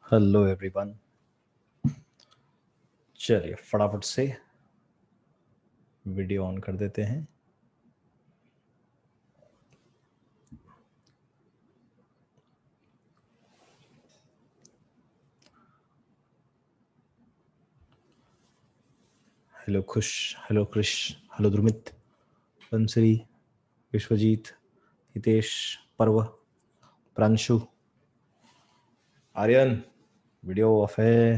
Hello everyone. चलिए फटाफट से वीडियो ऑन कर देते हैं। Hello Khush, hello Krish, hello Dhrumit, Bansari, Vishwajeet, Hitesh, Parv, Pranshu, Aryan. Video off है।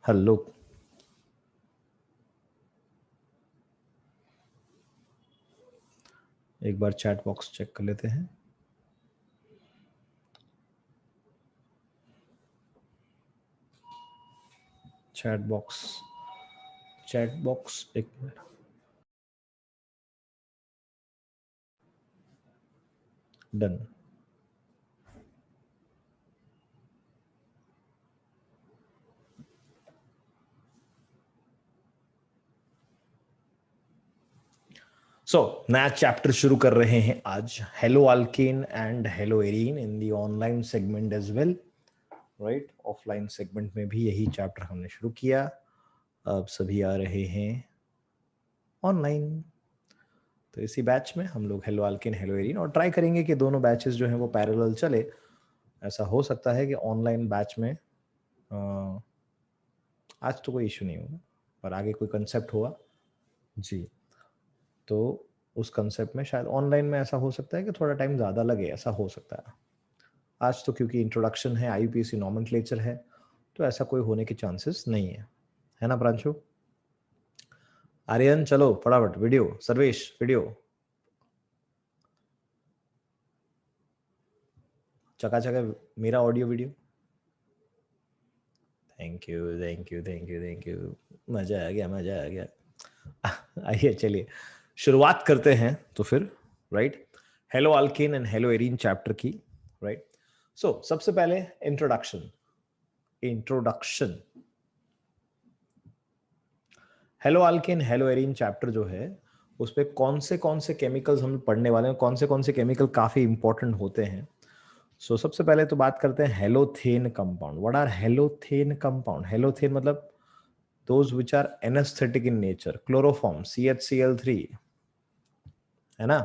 हेलो। एक बार चैट बॉक्स चेक कर लेते हैं। चैट बॉक्स एक मिनट। डन। नया चैप्टर शुरू कर रहे हैं आज। Hello alkene and hello arene in the online segment as well, right. Offline segment में भी यही चैप्टर हमने शुरू किया। अब सभी आ रहे हैं ऑनलाइन। तो इसी बैच में हम लोग हेलो अल्केन हेलो एरीन, और ट्राई करेंगे कि दोनों बैचेस जो हैं वो पैरेलल चले। ऐसा हो सकता है कि ऑनलाइन बैच में आज तो कोई इशू नहीं होगा, पर आगे कोई कंसेप्ट हुआ जी तो उस कंसेप्ट में शायद ऑनलाइन में ऐसा हो सकता है कि थोड़ा टाइम ज़्यादा लगे, ऐसा हो सकता है। आज तो क्योंकि इंट्रोडक्शन है, आईयूपीएसी नॉमेनक्लेचर है, तो ऐसा कोई होने के चांसेस नहीं है ना प्रांशु? आर्यन चलो फटाफट वीडियो, सर्वेश वीडियो चकाचक है, मेरा audio video. Thank you thank you thank you thank you. मजा आ गया, मजा आ गया। आइए चलिए शुरुआत करते हैं तो फिर, right. Hello alkene and hello arene chapter की, राइट। सबसे पहले introduction. Hello alkane hello arene chapter जो है उसपे कौन से केमिकल्स हम पढ़ने वाले हैं, कौन से केमिकल काफी इंपॉर्टेंट होते हैं। सबसे पहले तो बात करते हैं halothane compound. What are halothane compound? Halothane मतलब those which are anesthetic in nature. Chloroform CHCl3 है ना,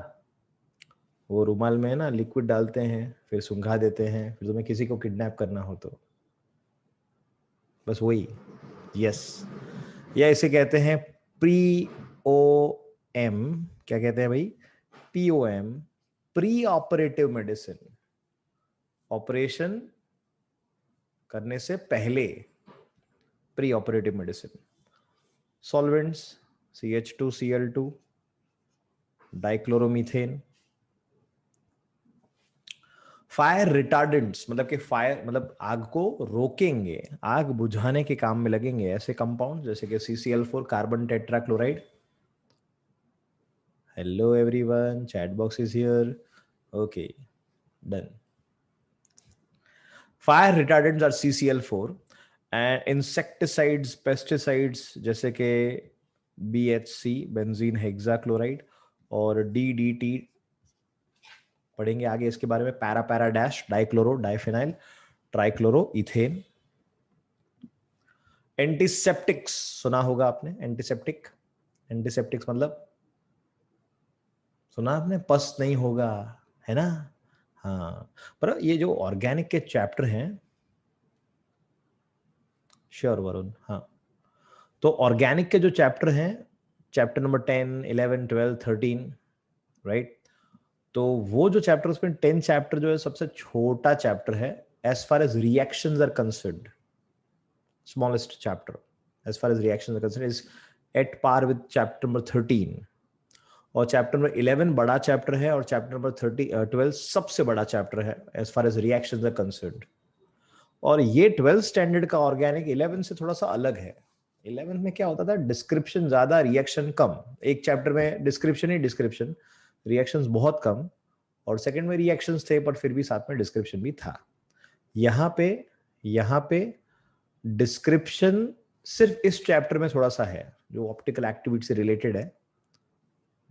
वो रुमाल में है ना, लिक्विड डालते हैं फिर सुंघा देते हैं, फिर तुम्हें किसी को किडनैप करना हो तो बस वही। यस, या इसे कहते हैं प्री ओ एम। क्या कहते हैं भाई? POM, pre operative medicine. Operation करने से पहले pre operative medicine. Solvents CH2Cl2, dichloromethane. Fire retardants मतलब कि फायर मतलब आग को रोकेंगे, आग बुझाने के काम में लगेंगे ऐसे कंपाउंड जैसे कि CCl4, carbon tetrachloride. Hello everyone, chat box is here. Okay done. Fire retardants are CCl4 and insecticides, pesticides जैसे कि BHC, बेंजीन हेक्साक्लोराइड, और DDT पढ़ेंगे आगे इसके बारे में। Para para dash, dichloro diphenyl trichloro ethane. Antiseptics सुना होगा आपने, एंटीसेप्टिक। एंटीसेप्टिक्स मतलब सुना आपने, पस नहीं होगा, है ना? हाँ, पर ये जो ऑर्गेनिक के चैप्टर हैं, श्योर वरुण, हाँ, तो ऑर्गेनिक के जो चैप्टर हैं, चैप्टर नंबर 10, 11, 12, 13, राइट। तो वो जो चैप्टर, उसमें 10 चैप्टर जो है सबसे छोटा चैप्टर है as far as reactions are considered. Smallest chapter as far as reactions are considered is at par with chapter number 13। और चैप्टर नंबर 11 बड़ा चैप्टर है, और चैप्टर नंबर 12 सबसे बड़ा चैप्टर है as far as reactions are concerned. और ये 12th standard का ऑर्गेनिक 11 से थोड़ा सा अलग है। 11 में क्या होता था, डिस्क्रिप्शन ज्यादा, रिएक्शन कम। एक चैप्टर में डिस्क्रिप्शन ही डिस्क्रिप्शन, रिएक्शंस बहुत कम, और सेकंड में रिएक्शंस थे पर फिर भी साथ में डिस्क्रिप्शन भी था। यहाँ पे डिस्क्रिप्शन सिर्फ इस चैप्टर में थोड़ा सा है जो ऑप्टिकल एक्टिविटी से रिलेटेड है,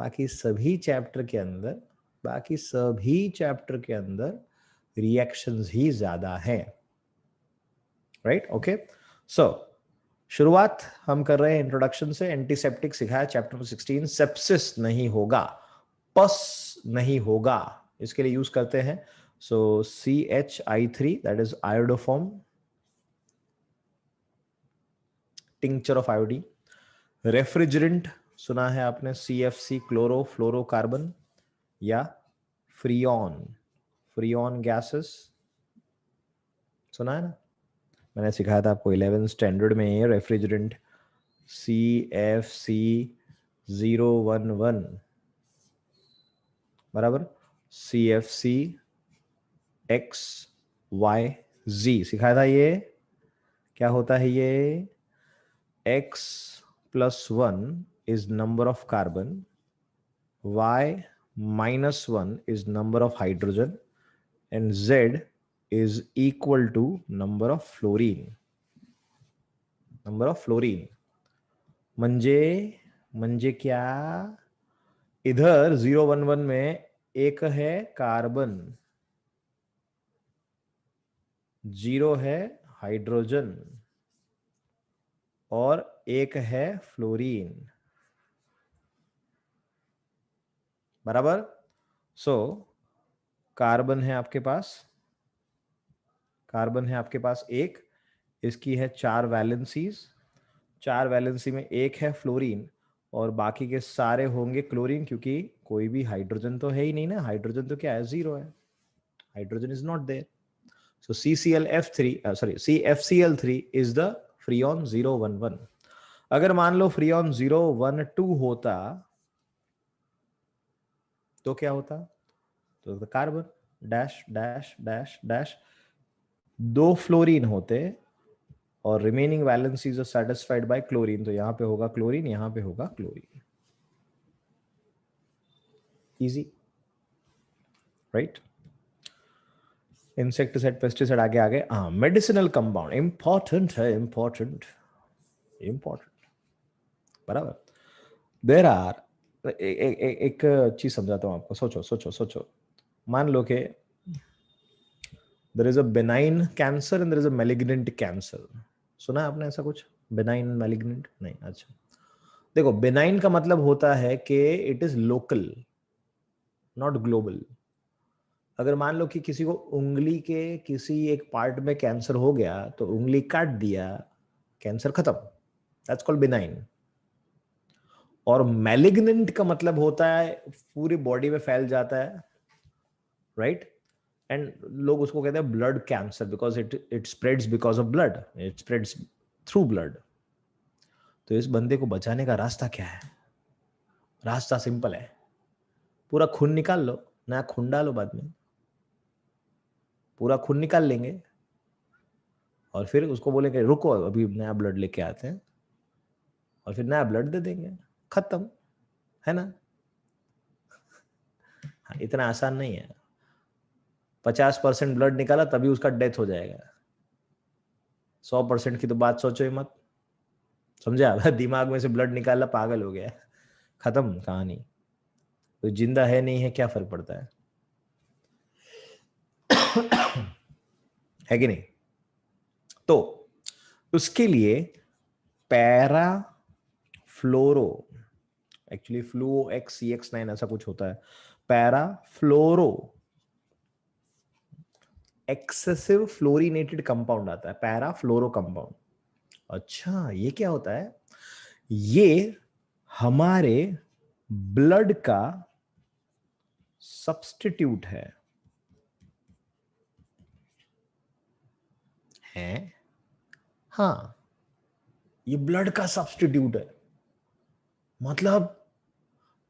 बाकी सभी चैप्टर के अंदर, बाकी सभी चैप्टर के अंदर रिएक्शंस ही ज्यादा है, राइट? ओके, सो शुरुआत हम कर रहे हैं इंट्रोडक्शन से। एंटीसेप्टिक सिखाया चैप्टर 16। सेप्सिस नहीं होगा, पस नहीं होगा, इसके लिए यूज करते हैं सो CHI3, that is iodoform tincture of iodine. Refrigerant सुना है आपने, CFC क्लोरो फ्लोरोकार्बन या फ्रियॉन, फ्रियॉन गैसेस सुना है ना? मैंने सिखाया था आपको 11th स्टैंडर्ड में ये रेफ्रिजरेंट CFC011 बराबर, CFCXYZ सिखाया था। ये क्या होता है? ये X+1 is number of carbon, Y-1 is number of hydrogen, and Z is equal to number of fluorine. Number of fluorine म्हणजे क्या? इधर 011 में एक है कार्बन, 0 है हाइड्रोजन और एक है फ्लोरीन, बराबर। सो कार्बन है आपके पास, कार्बन है आपके पास एक, इसकी है 4 वैलेंसीज, 4 वैलेंसी में एक है फ्लोरीन और बाकी के सारे होंगे क्लोरीन, क्योंकि कोई भी हाइड्रोजन तो है ही नहीं ना, हाइड्रोजन तो क्या है? 0 है, hydrogen is not there. So CFCl3 is the freon 011। अगर मान लो फ्रियॉन 012 होता तो क्या होता? तो carbon dash dash dash dash, 2 fluorine होते और remaining valencies are satisfied by chlorine, तो यहां पे होगा क्लोरीन, यहां पे होगा chlorine. Easy, right? Insecticide pesticide आगे आगे। हाँ, मेडिसिनल कंपाउंड इंपॉर्टेंट है, इंपॉर्टेंट इंपॉर्टेंट, बराबर। देर आर एक चीज समझाता हूं आपको, सोचो सोचो सोचो। मान लो कि there is a benign cancer and there is a malignant cancer. सुना है आपने ऐसा कुछ? बेनाइन मैलिग्नेंट नहीं? अच्छा, देखो, बेनाइन का मतलब होता है कि it is local, not global. अगर मान लो कि किसी को उंगली के किसी एक पार्ट में कैंसर हो गया तो उंगली काट दिया, कैंसर खत्म, दैट्स कॉल्ड बेनाइन। और मैलिग्नेंट का मतलब होता है पूरी बॉडी में फैल जाता है, राइट? एंड लोग उसको कहते हैं blood cancer, because it spreads because of blood, it spreads through blood. तो इस बंदे को बचाने का रास्ता क्या है? रास्ता सिंपल है, पूरा खून निकाल लो, नया खून डालो, बाद में पूरा खून निकाल लेंगे और फिर उसको बोलेंगे रुको अभी नया ब्लड लेके आते हैं, और फिर नया ब्लड दे देंगे, खत्म, है ना? हाँ, इतना आसान नहीं है। 50% ब्लड निकाला तभी उसका डेथ हो जाएगा, 100% की तो बात सोचो ही मत, समझा? दिमाग में से ब्लड निकाला, पागल हो गया, खत्म कहानी। तो जिंदा है नहीं है क्या फर्क पड़ता है? है कि नहीं? तो उसके लिए पैरा फ्लोरो, एक्चुअली फ्लूओ XCX9 ऐसा कुछ होता है, पैरा फ्लोरो एक्सेसिव फ्लोरिनेटेड कंपाउंड आता है, पैरा फ्लोरो कंपाउंड। अच्छा, ये क्या होता है? ये हमारे ब्लड का सब्स्टिट्यूट है? हाँ, ये ब्लड का सब्स्टिट्यूट है।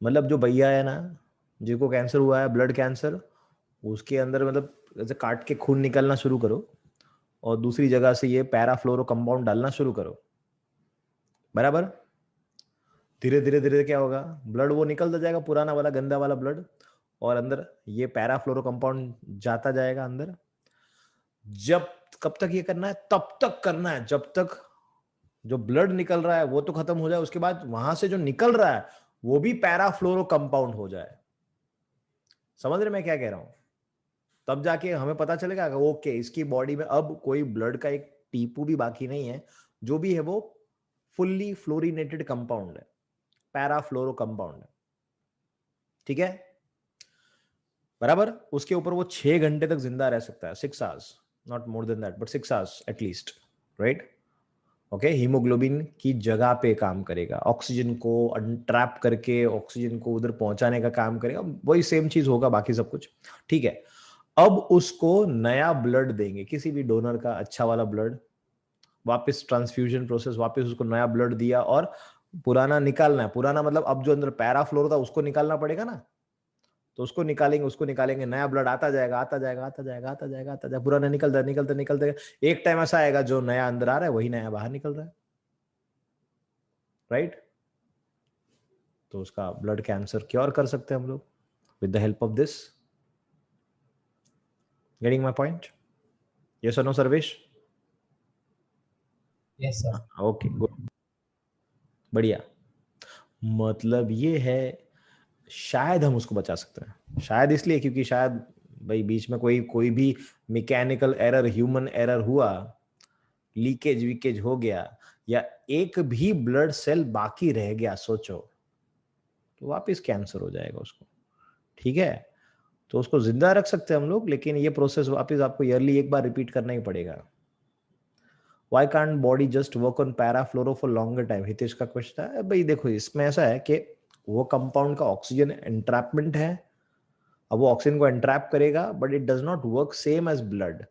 मतलब जो भैया है ना, जिसको कैंसर हुआ है, ब्लड कैंसर, उसके अंदर मतलब ऐसे काट के खून निकलना शुरू करो और दूसरी जगह से ये पैराफ्लोरो कंपाउंड डालना शुरू करो, बराबर। धीरे धीरे धीरे क्या होगा? ब्लड वो निकलता जाएगा, पुराना वाला गंदा वाला ब्लड, और अंदर ये पैराफ्लोरो कंपाउंड जाता जाएगा अंदर। जब कब तक ये करना है? तब तक करना है जब तक जो ब्लड निकल रहा है वो तो खत्म हो जाए, उसके बाद वहां से जो निकल रहा है वो भी पैराफ्लोरो कंपाउंड हो जाए। समझ रहे मैं क्या कह रहा हूं? तब जाके हमें पता चलेगा कि ओके इसकी बॉडी में अब कोई ब्लड का एक टीपू भी बाकी नहीं है, जो भी है वो फुल्ली फ्लोरिनेटेड कंपाउंड है, पैराफ्लोरो कंपाउंड है। ठीक है, बराबर। उसके ऊपर वो 6 घंटे तक जिंदा रह सकता है, 6 hours, not more than that but 6 hours at least, right. Okay, haemoglobin की जगह पे काम करेगा, ऑक्सीजन को अनट्रैप करके ऑक्सीजन को उधर पहुंचाने का काम करेगा, वही सेम चीज होगा बाकी सब कुछ। ठीक है, अब उसको नया ब्लड देंगे, किसी भी डोनर का अच्छा वाला ब्लड, वापस ट्रांसफ्यूजन प्रोसेस, वापस उसको नया ब्लड दिया और पुराना निकालना है। पुराना मतलब अब जो अंदर पैराफ्लोर था उसको निकालना पड़ेगा ना, तो उसको निकालेंगे, उसको निकालेंगे, नया ब्लड आता जाएगा, आता जाएगा, आता जाएगा, आता जाएगा, आता जाएगा, पुराना निकलता निकलता निकलता। एक टाइम ऐसा आएगा जो नया अंदर आ रहा है वही नया बाहर निकल रहा है, राइट। तो उसका ब्लड कैंसर क्योर कर सकते हैं हम लोग with the help of this. Getting my point? Yes और no Sarvesh? Yes sir. Okay good, बढ़िया। मतलब ये है, शायद हम उसको बचा सकते हैं, शायद इसलिए क्योंकि शायद भाई बीच में कोई कोई भी मैकेनिकल एरर, ह्यूमन एरर हुआ, लीकेज वीकेज हो गया, या एक भी ब्लड सेल बाकी रह गया, सोचो, तो वापस कैंसर हो जाएगा उसको। ठीक है, तो उसको जिंदा रख सकते हैं हम लोग, लेकिन ये प्रोसेस वापस आपको ईयरली एक बार रिपीट करना ही पड़ेगा। Why can't body just work on perfluoro for longer time? Hitesh का क्वेश्चन है भाई। देखो इसमें ऐसा है कि वो कंपाउंड का ऑक्सीजन एंट्रैपमेंट है, अब वो ऑक्सीजन को एंट्रैप करेगा, but it does not work same as blood,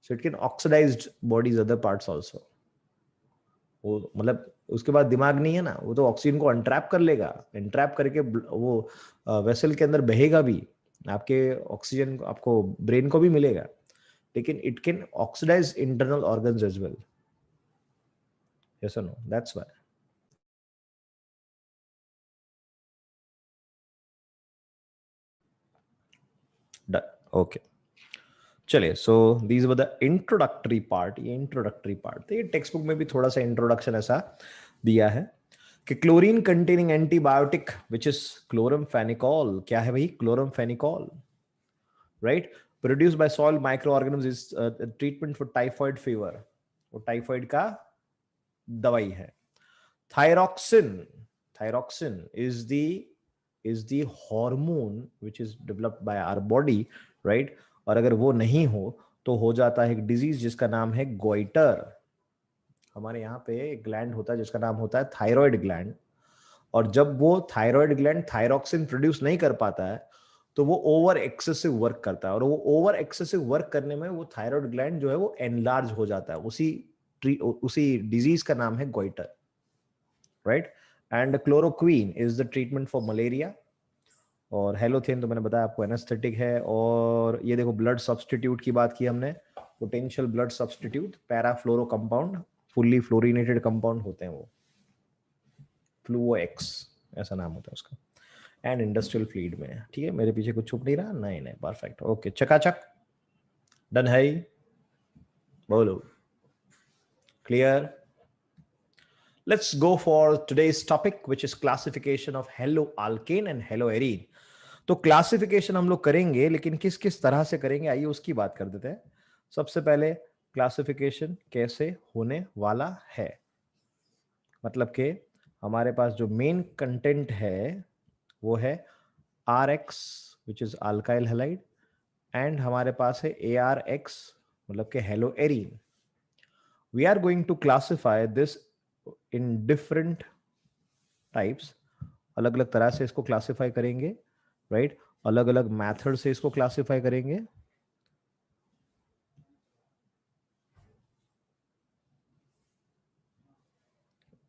so it can oxidized bodies other parts also. वो मतलब उसके बाद दिमाग नहीं है ना, वो तो ऑक्सीजन को एंट्रैप कर लेगा, एंट्रैप करके वो वेसल के अंदर बहेगा भी, आपके ऑक्सीजन आपको ब्रेन को भी मिलेगा, लेकिन it can oxidize internal organs as well. Yes और नो? That's why. ओके, चलिए। So these were the introductory part. ये इंट्रोडक्टरी पार्ट तो ये टेक्स्ट बुक में भी थोड़ा सा इंट्रोडक्शन ऐसा दिया है कि chlorine containing antibiotic which is chloramphenicol. क्या है भाई? Chloramphenicol, right. Produce by soil micro organism, is treatment for typhoid fever. वो टाइफॉइड का दवाई है। Thyroxine, thyroxine is the hormone which is developed by our body, right. और अगर वो नहीं हो तो हो जाता है एक डिजीज जिसका नाम है गोइटर। हमारे यहाँ पे एक ग्लैंड होता है जिसका नाम होता है थायराइड ग्लैंड, और जब वो थायराइड ग्लैंड थायरॉक्सिन प्रोड्यूस नहीं कर पाता है तो वो ओवर एक्सेसिव वर्क करता है, और वो ओवर एक्सेसिव वर्क करने में वो थायराइड ग्लैंड जो है वो एनलार्ज हो जाता है। उसी डिजीज का नाम है goitre, right. And chloroquine is the treatment for malaria, और हेलोथेन तो मैंने बताया आपको एनेस्थेटिक है। और ये देखो ब्लड सब्सटीट्यूट की बात की हमने, potential blood substitute, perfluoro compound, fully fluorinated compound होते हैं वो, फ्लूओएक्स ऐसा नाम होता है उसका, एंड इंडस्ट्रियल फील्ड में। ठीक है, मेरे पीछे कुछ छुप नहीं रहा? नहीं नहीं, परफेक्ट, ओके, चकाचक, डन है, बोलो, clear. Let's go for today's topic, which is classification of haloalkane and haloarine. तो क्लासिफिकेशन हम लोग करेंगे, लेकिन किस किस तरह से करेंगे आइए उसकी बात कर देते हैं। सबसे पहले क्लासिफिकेशन कैसे होने वाला है, मतलब कि हमारे पास जो मेन कंटेंट है वो है R X which is alkyl halide, and हमारे पास है ए आर एक्स मतलब कि haloarene. We are going to classify this in different types, अलग अलग तरह से इसको क्लासिफाई करेंगे, राइट। अलग अलग मेथड से इसको क्लासिफाई करेंगे।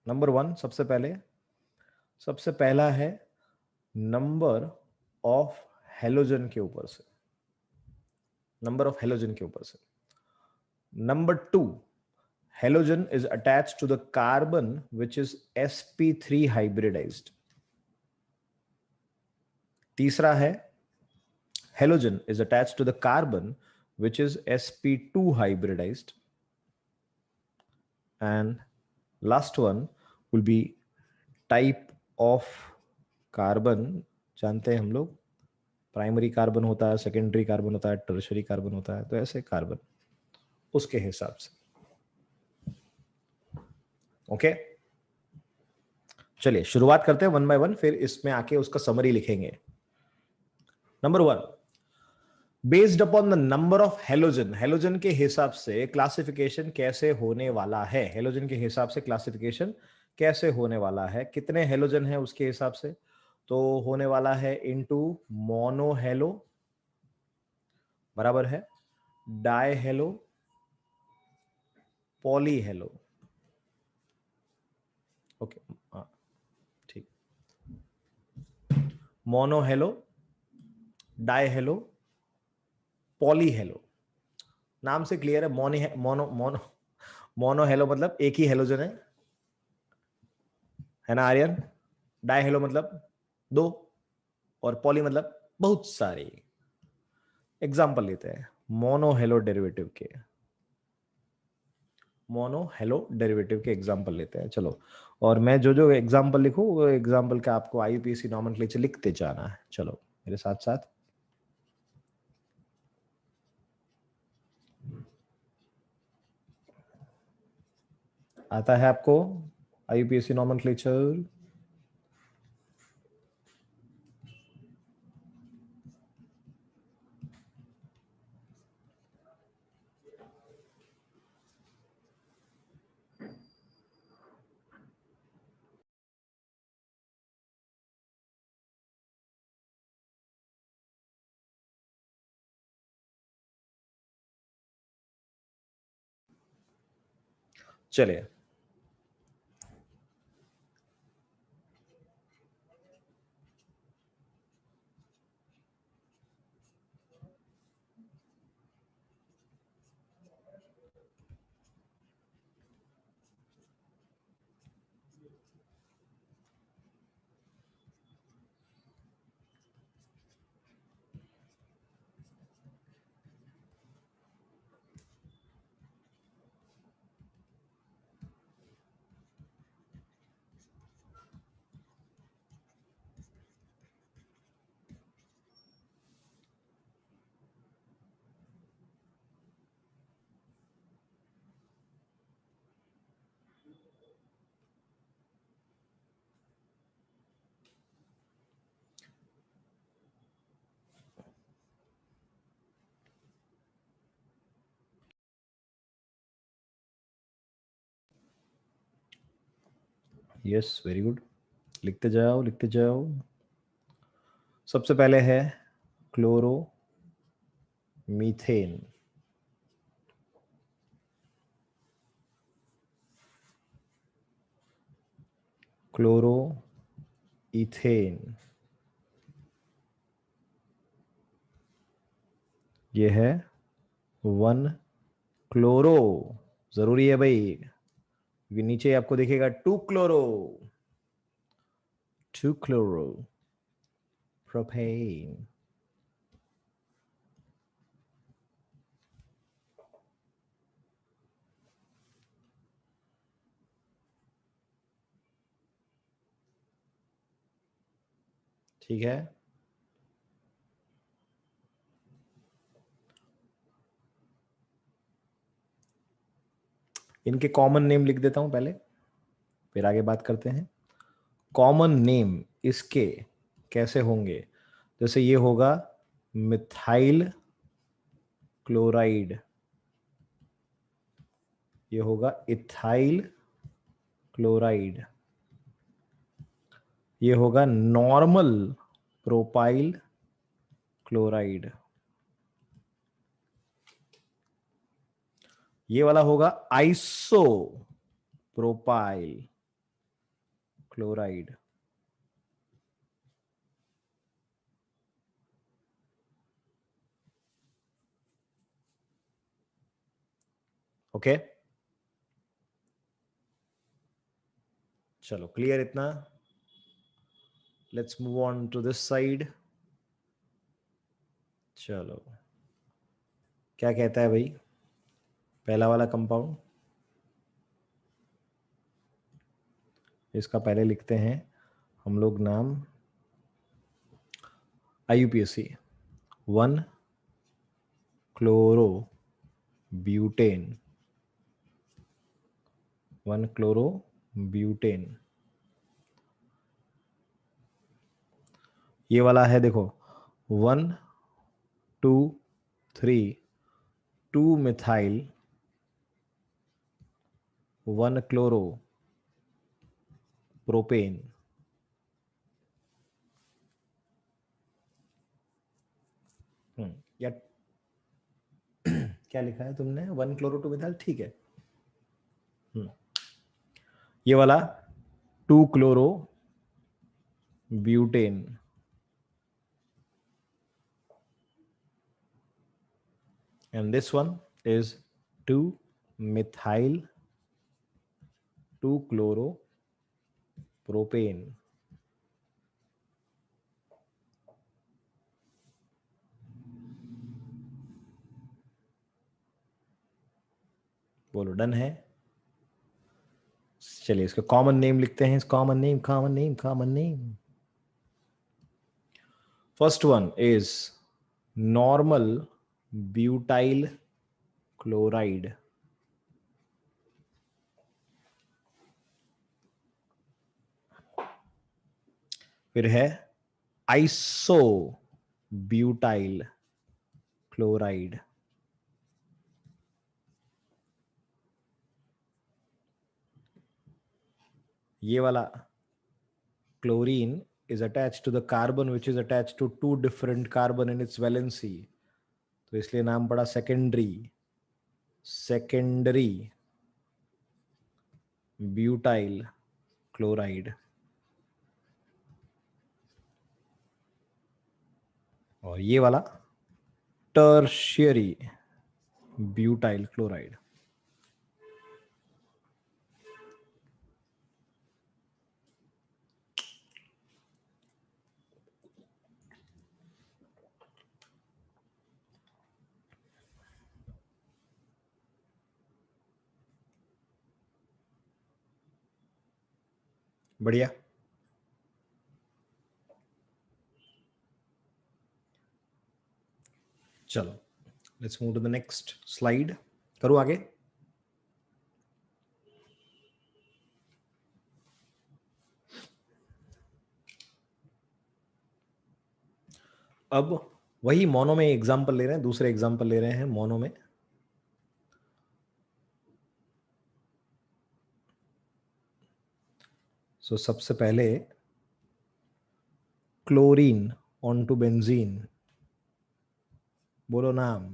नंबर वन, सबसे पहला है नंबर ऑफ हेलोजन के ऊपर से, नंबर ऑफ हेलोजन के ऊपर से। Number two, halogen is attached to the carbon which is sp3 hybridized. तीसरा है halogen is attached to the carbon which is sp2 hybridized, and last one will be type of carbon जानते हैं हम लोग, primary carbon होता है, secondary carbon होता है, टर्शरी कार्बन होता है, तो ऐसे कार्बन उसके हिसाब से। ओके, चलिए शुरुआत करते हैं वन बाय वन, फिर इसमें आके उसका समरी लिखेंगे। Number 1, based upon the number of halogen, halogen के हिसाब से क्लासिफिकेशन कैसे होने वाला है, हेलोजन के हिसाब से क्लासिफिकेशन कैसे होने वाला है, कितने हेलोजन है उसके हिसाब से, तो होने वाला है इनटू मोनो हेलो बराबर है di halo poly halo. Okay, ठीक, mono halo, di halo, poly halo. नाम से क्लियर है, मोनो मोनो मोनो हेलो मतलब एक ही हेलोजन है ना आर्यन। डाई हेलो मतलब दो, और पॉली मतलब बहुत सारे। एग्जाम्पल लेते हैं मोनो हेलो डेरिवेटिव के, मोनो हेलो डेरिवेटिव के एग्जाम्पल लेते हैं, चलो। और मैं जो जो एग्जाम्पल लिखूं वो एग्जाम्पल का आपको आईयूपीएसी नॉमेनक्लेचर लिखते जाना है, चलो मेरे साथ साथ। आता है आपको आईयूपीएसी नॉमेनक्लेचर? चलिए, यस वेरी गुड, लिखते जाओ लिखते जाओ। सबसे पहले है क्लोरो मीथेन, क्लोरो इथेन, ये है वन क्लोरो, जरूरी है भाई, क्योंकि नीचे आपको दिखेगा two chloro, two chloro propane. ठीक है, इनके कॉमन नेम लिख देता हूं पहले, फिर आगे बात करते हैं। कॉमन नेम इसके कैसे होंगे, जैसे ये होगा मिथाइल क्लोराइड, ये होगा इथाइल क्लोराइड, ये होगा नॉर्मल प्रोपाइल क्लोराइड, ये वाला होगा आइसो प्रोपाइल क्लोराइड। ओके, चलो क्लियर इतना। Let's move on to this side. चलो, क्या कहता है भाई पहला वाला कंपाउंड, इसका पहले लिखते हैं हम लोग नाम IUPAC 1 chloro butane, 1 chloro butane. ये वाला है देखो 1 2 3 2 मिथाइल 1 क्लोरो प्रोपेन। या क्या लिखा है तुमने 1 क्लोरो 2 मिथाइल, ठीक है। ये वाला 2 chloro butane, and this one is 2 methyl 2 chloro propane। बोलो डन है। चलिए इसका कॉमन नेम लिखते हैं। Common name first one is normal butyl chloride, फिर है आइसो ब्यूटाइल क्लोराइड, ये वाला chlorine is attached to the carbon which is attached to two different carbon in its valency, तो इसलिए नाम पड़ा सेकेंडरी ब्यूटाइल क्लोराइड। और ये वाला टर्शियरी ब्यूटाइल क्लोराइड। बढ़िया। चलो let's move to the next slide. करो आगे। अब वही मोनो में एग्जांपल ले रहे हैं, दूसरे एग्जांपल ले रहे हैं मोनो में। सो सबसे पहले क्लोरीन ऑन टू बेंजीन, बोलो नाम।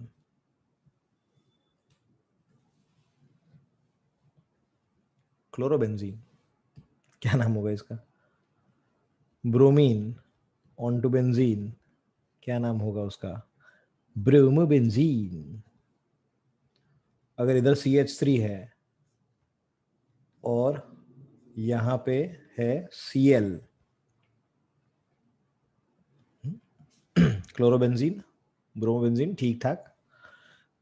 क्लोरोबेंजीन, क्या नाम होगा इसका? ब्रोमीन ऑन टू बेंजीन, क्या नाम होगा उसका? ब्रोमोबेंजीन। अगर इधर CH3 है और यहां पे है Cl, क्लोरोबेंजीन ब्रोमोबेंजीन, ठीक ठाक।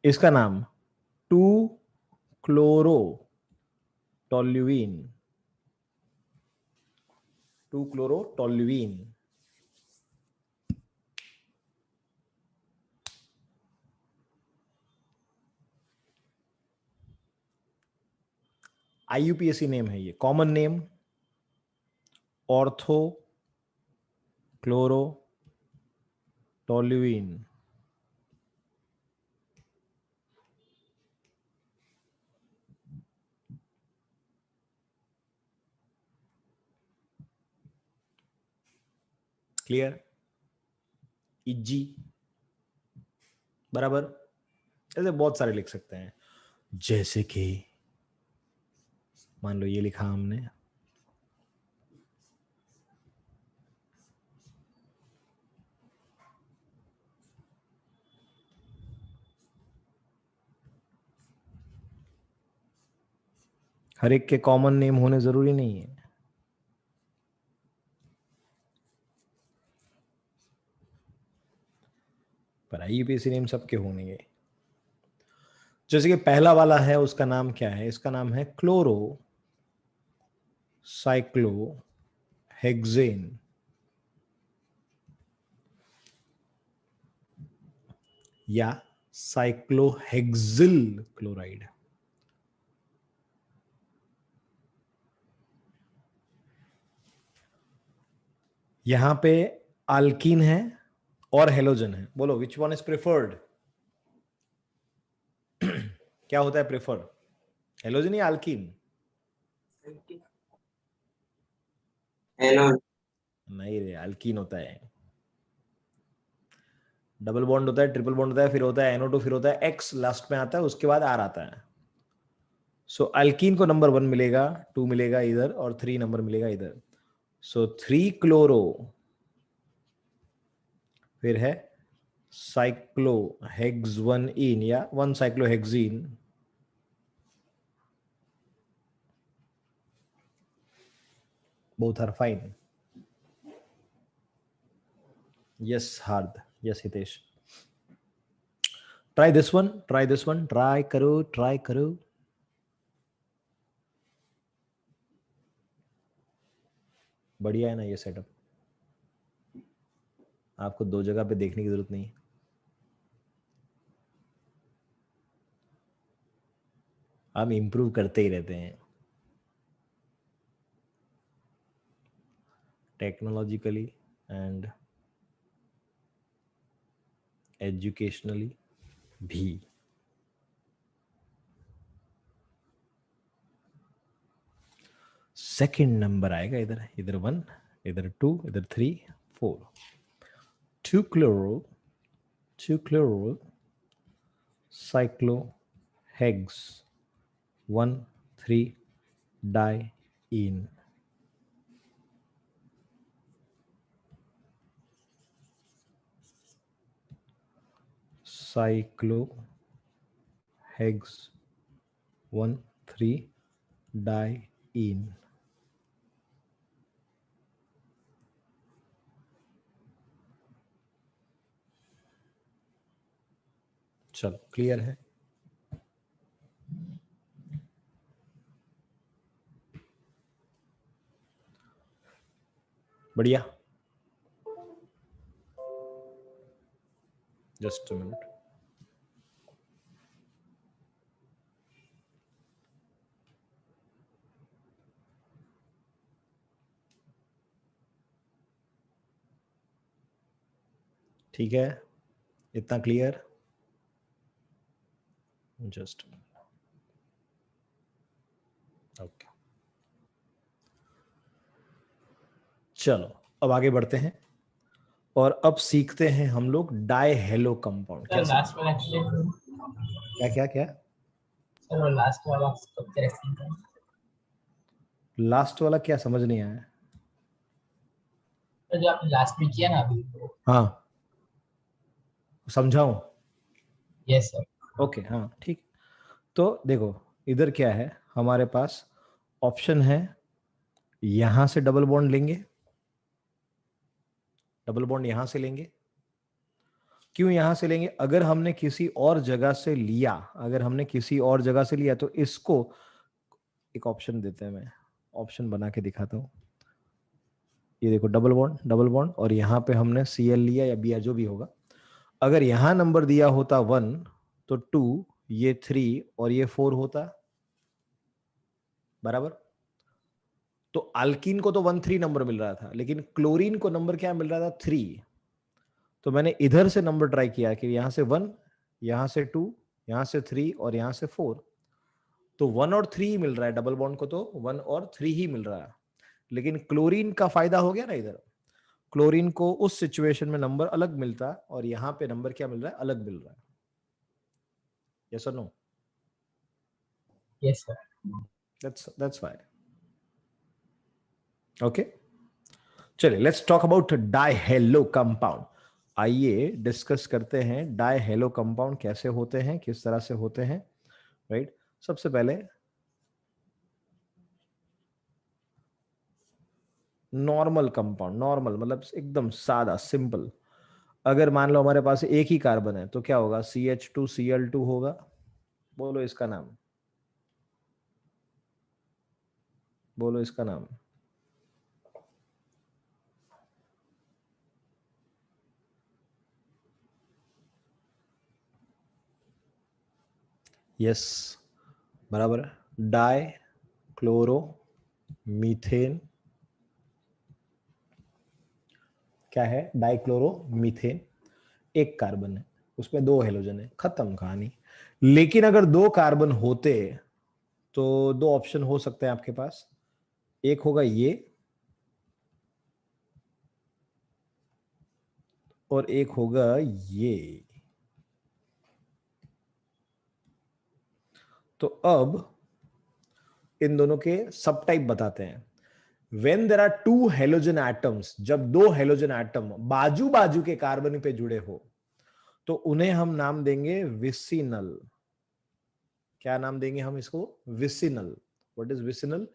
इसका नाम 2 chloro toluene, 2 chloro toluene. IUPAC name है ये, common name ortho chloro toluene. Clear? Easy बराबर। ऐसे बहुत सारे लिख सकते हैं, जैसे कि मान लो ये लिखा हमने, हर एक के कॉमन नेम होने जरूरी नहीं है। पर IUPAC नेम सबके होंगे। जैसे कि पहला वाला है, उसका नाम क्या है? इसका नाम है क्लोरो साइक्लो हेक्सेन। या साइक्लोहेक्सिल क्लोराइड। यहां पे अल्कीन है और हेलोजन है, बोलो विच वन इज प्रेफर्ड? क्या होता है प्रेफर, हेलोजन या अल्कीन? हेलो। नहीं रे, अल्कीन होता है। डबल बॉन्ड होता है, ट्रिपल बॉन्ड होता है, फिर होता है NO2, फिर होता है X लास्ट में आता है, उसके बाद R आता है। सो अल्कीन को नंबर 1 मिलेगा, 2 मिलेगा इधर और 3 नंबर मिलेगा इधर। सो 3 क्लोरो, फिर है साइक्लोहेक्स 1 इन या 1 cyclohexene, both are fine. Yes Hard, yes Hitesh, try this one, try this one, try करो, try करो। बढ़िया है ना ये सेटअप, आपको दो जगह पे देखने की जरूरत नहीं है। हम इंप्रूव करते ही रहते हैं, टेक्नोलॉजिकली एंड एजुकेशनली भी। सेकंड नंबर आएगा इधर, इधर 1, इधर 2, इधर 3, 4। 2 क्लोरो, 2 क्लोरो साइक्लोहेक्स 1 3 डाइईन। साइक्लोहेक्स 1 3 डाइईन। चलो क्लियर है? बढ़िया, जस्ट अ मिनट। ठीक है, इतना क्लियर? Just okay. चलो अब आगे बढ़ते हैं और अब सीखते हैं हम लोग डाई हेलो कंपाउंड कैसे। लास्ट वाला क्या क्या क्या? सर लास्ट वाला कब एक्सप्लेन करें? लास्ट वाला क्या समझ नहीं आया? तो जो आपने लास्ट में किया ना अभी। हाँ समझाऊं? Yes sir. ओके हाँ ठीक। तो देखो इधर क्या है हमारे पास, ऑप्शन है यहां से डबल बॉन्ड लेंगे, डबल बॉन्ड यहां से लेंगे। क्यों यहां से लेंगे? अगर हमने किसी और जगह से लिया, अगर हमने किसी और जगह से लिया तो इसको एक ऑप्शन देते हैं, मैं ऑप्शन बना के दिखाता हूं। ये देखो डबल बॉन्ड, डबल बॉन्ड, और यहां पे हमने Cl लिया या Br जो भी होगा। अगर यहां नंबर दिया होता 1 तो 2, ये 3 और ये 4 होता बराबर। तो अल्कीन को तो 1 3 नंबर मिल रहा था, लेकिन क्लोरीन को नंबर क्या मिल रहा था? 3। तो मैंने इधर से नंबर ट्राई किया कि यहां से 1, यहां से 2, यहां से 3 और यहां से 4। तो 1 और 3 मिल रहा है, डबल बॉन्ड को तो 1 और 3 ही मिल रहा है। लेकिन क्लोरीन का फायदा हो गया ना इधर, क्लोरीन को उस सिचुएशन में नंबर अलग मिलता है और यहां पे नंबर क्या मिल रहा है? अलग मिल रहा है। यस और no? Yes sir. That's why. Okay चलिए let's talk about dihalo compound. आइए डिस्कस करते हैं डाइहेलो कंपाउंड कैसे होते हैं, किस तरह से होते हैं, राइट। सबसे पहले नॉर्मल कंपाउंड, नॉर्मल मतलब एकदम सादा सिंपल। अगर मान लो हमारे पास एक ही कार्बन है तो क्या होगा? CH2Cl2 होगा। बोलो इसका नाम, बोलो इसका नाम। यस, बराबर। डाई क्लोरो मीथेन क्या है? डाइक्लोरो मीथेन, एक कार्बन है, उसमें दो हेलोजन है, खत्म कहानी। लेकिन अगर दो कार्बन होते तो दो ऑप्शन हो सकते हैं आपके पास। एक होगा ये और एक होगा ये। तो अब इन दोनों के सब टाइप बताते हैं। When there are two halogen atoms, जब दो हेलोजन एटम बाजू बाजू के कार्बन पे जुड़े हो तो उन्हें हम नाम देंगे विसिनल। क्या नाम देंगे हम इसको? Vicinal. What is vicinal?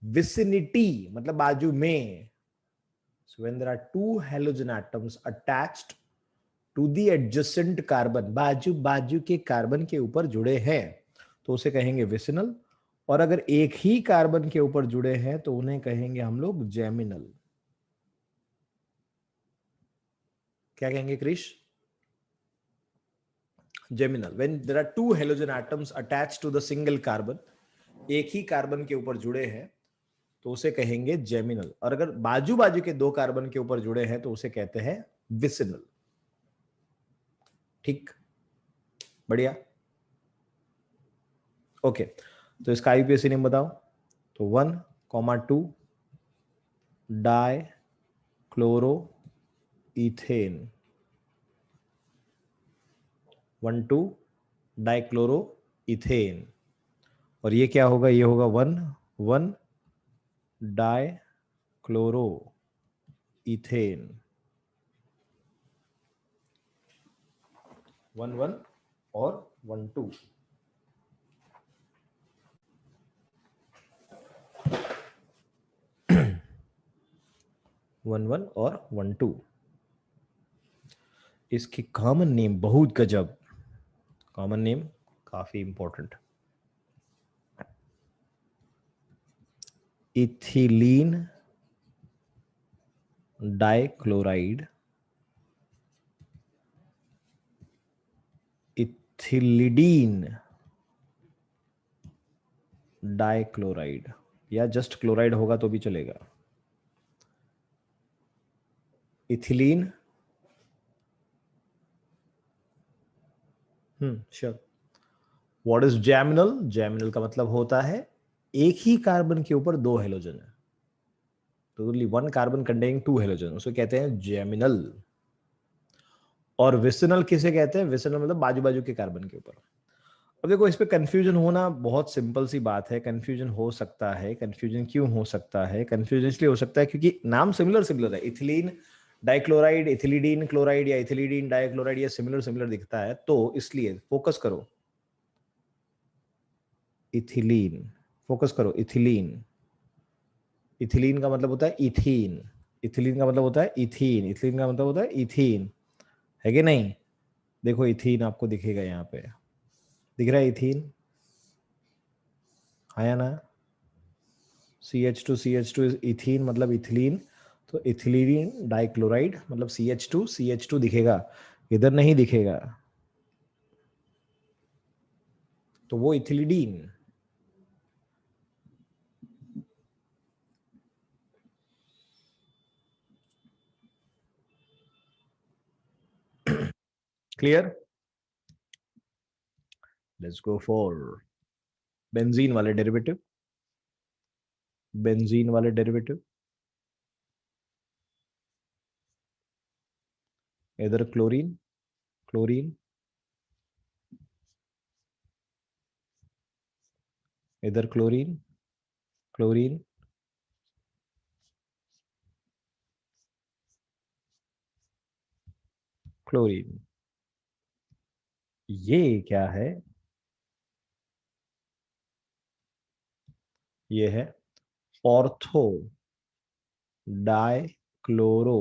Vicinity मतलब बाजू में। So when there are two halogen atoms attached to the adjacent carbon, बाजू बाजू के कार्बन के ऊपर जुड़े हैं तो उसे कहेंगे विसिनल। और अगर एक ही कार्बन के ऊपर जुड़े हैं तो उन्हें कहेंगे हम लोग जेमिनल। क्या कहेंगे Krish? Geminal. When there are two halogen atoms attached to the single carbon, एक ही कार्बन के ऊपर जुड़े हैं तो उसे कहेंगे जेमिनल। और अगर बाजू बाजू के दो कार्बन के ऊपर जुड़े हैं तो उसे कहते हैं विसिनल। ठीक, बढ़िया। ओके, तो इसका आईयूपीएसी नेम बताओ। तो 1,2 die chloro ethane, 1,2 die chloro ethane. और ये क्या होगा? ये होगा 1,1 डाई क्लोरो इथेन, 1,1 और 1,2। वन वन और 1,2। इसकी कॉमन नेम बहुत गजब, कॉमन नेम काफी important. Ethylene dichloride, ethylidene dichloride, या जस्ट क्लोराइड होगा तो भी चलेगा। Ethylene, sure. What is geminal? Geminal का मतलब होता है एक ही कार्बन के ऊपर दो हेलोजन है, तो only one carbon containing two halogen, उसको कहते हैं जैमिनल। और विसिनल किसे कहते हैं? विसिनल मतलब बाजू बाजू के कार्बन के ऊपर। अब देखो, इस पे कंफ्यूजन होना बहुत सिंपल सी बात है। कंफ्यूजन हो सकता है। कंफ्यूजन क्यों हो सकता है? कंफ्यूजन इसलिए हो सकता है क्योंकि नाम सिमिलर सिमिलर है। इथिलीन डाइक्लोराइड, इथिलीडीन क्लोराइड या इथिलीडीन डाइक्लोराइड, ये सिमिलर सिमिलर दिखता है, तो इसलिए फोकस करो। इथिलीन, फोकस करो। इथिलीन, इथिलीन का मतलब होता है इथीन। इथिलीन का मतलब होता है इथीन। इथिलीन का मतलब होता है इथीन, है कि नहीं? देखो इथीन आपको दिखेगा यहाँ पे, दिख रहा है इथीन, आया ना? CH2 इज इथीन मतलब इथिलीन। तो इथिलीन डाइक्लोराइड मतलब CH2 दिखेगा, इधर नहीं दिखेगा, तो वो ethylidene. Clear? Let's go for benzene वाले डेरिवेटिव। बेंजीन वाले डेरिवेटिव, इधर क्लोरीन, क्लोरीन, इधर क्लोरीन, क्लोरीन, क्लोरीन। ये क्या है? ये है ऑर्थो डाई क्लोरो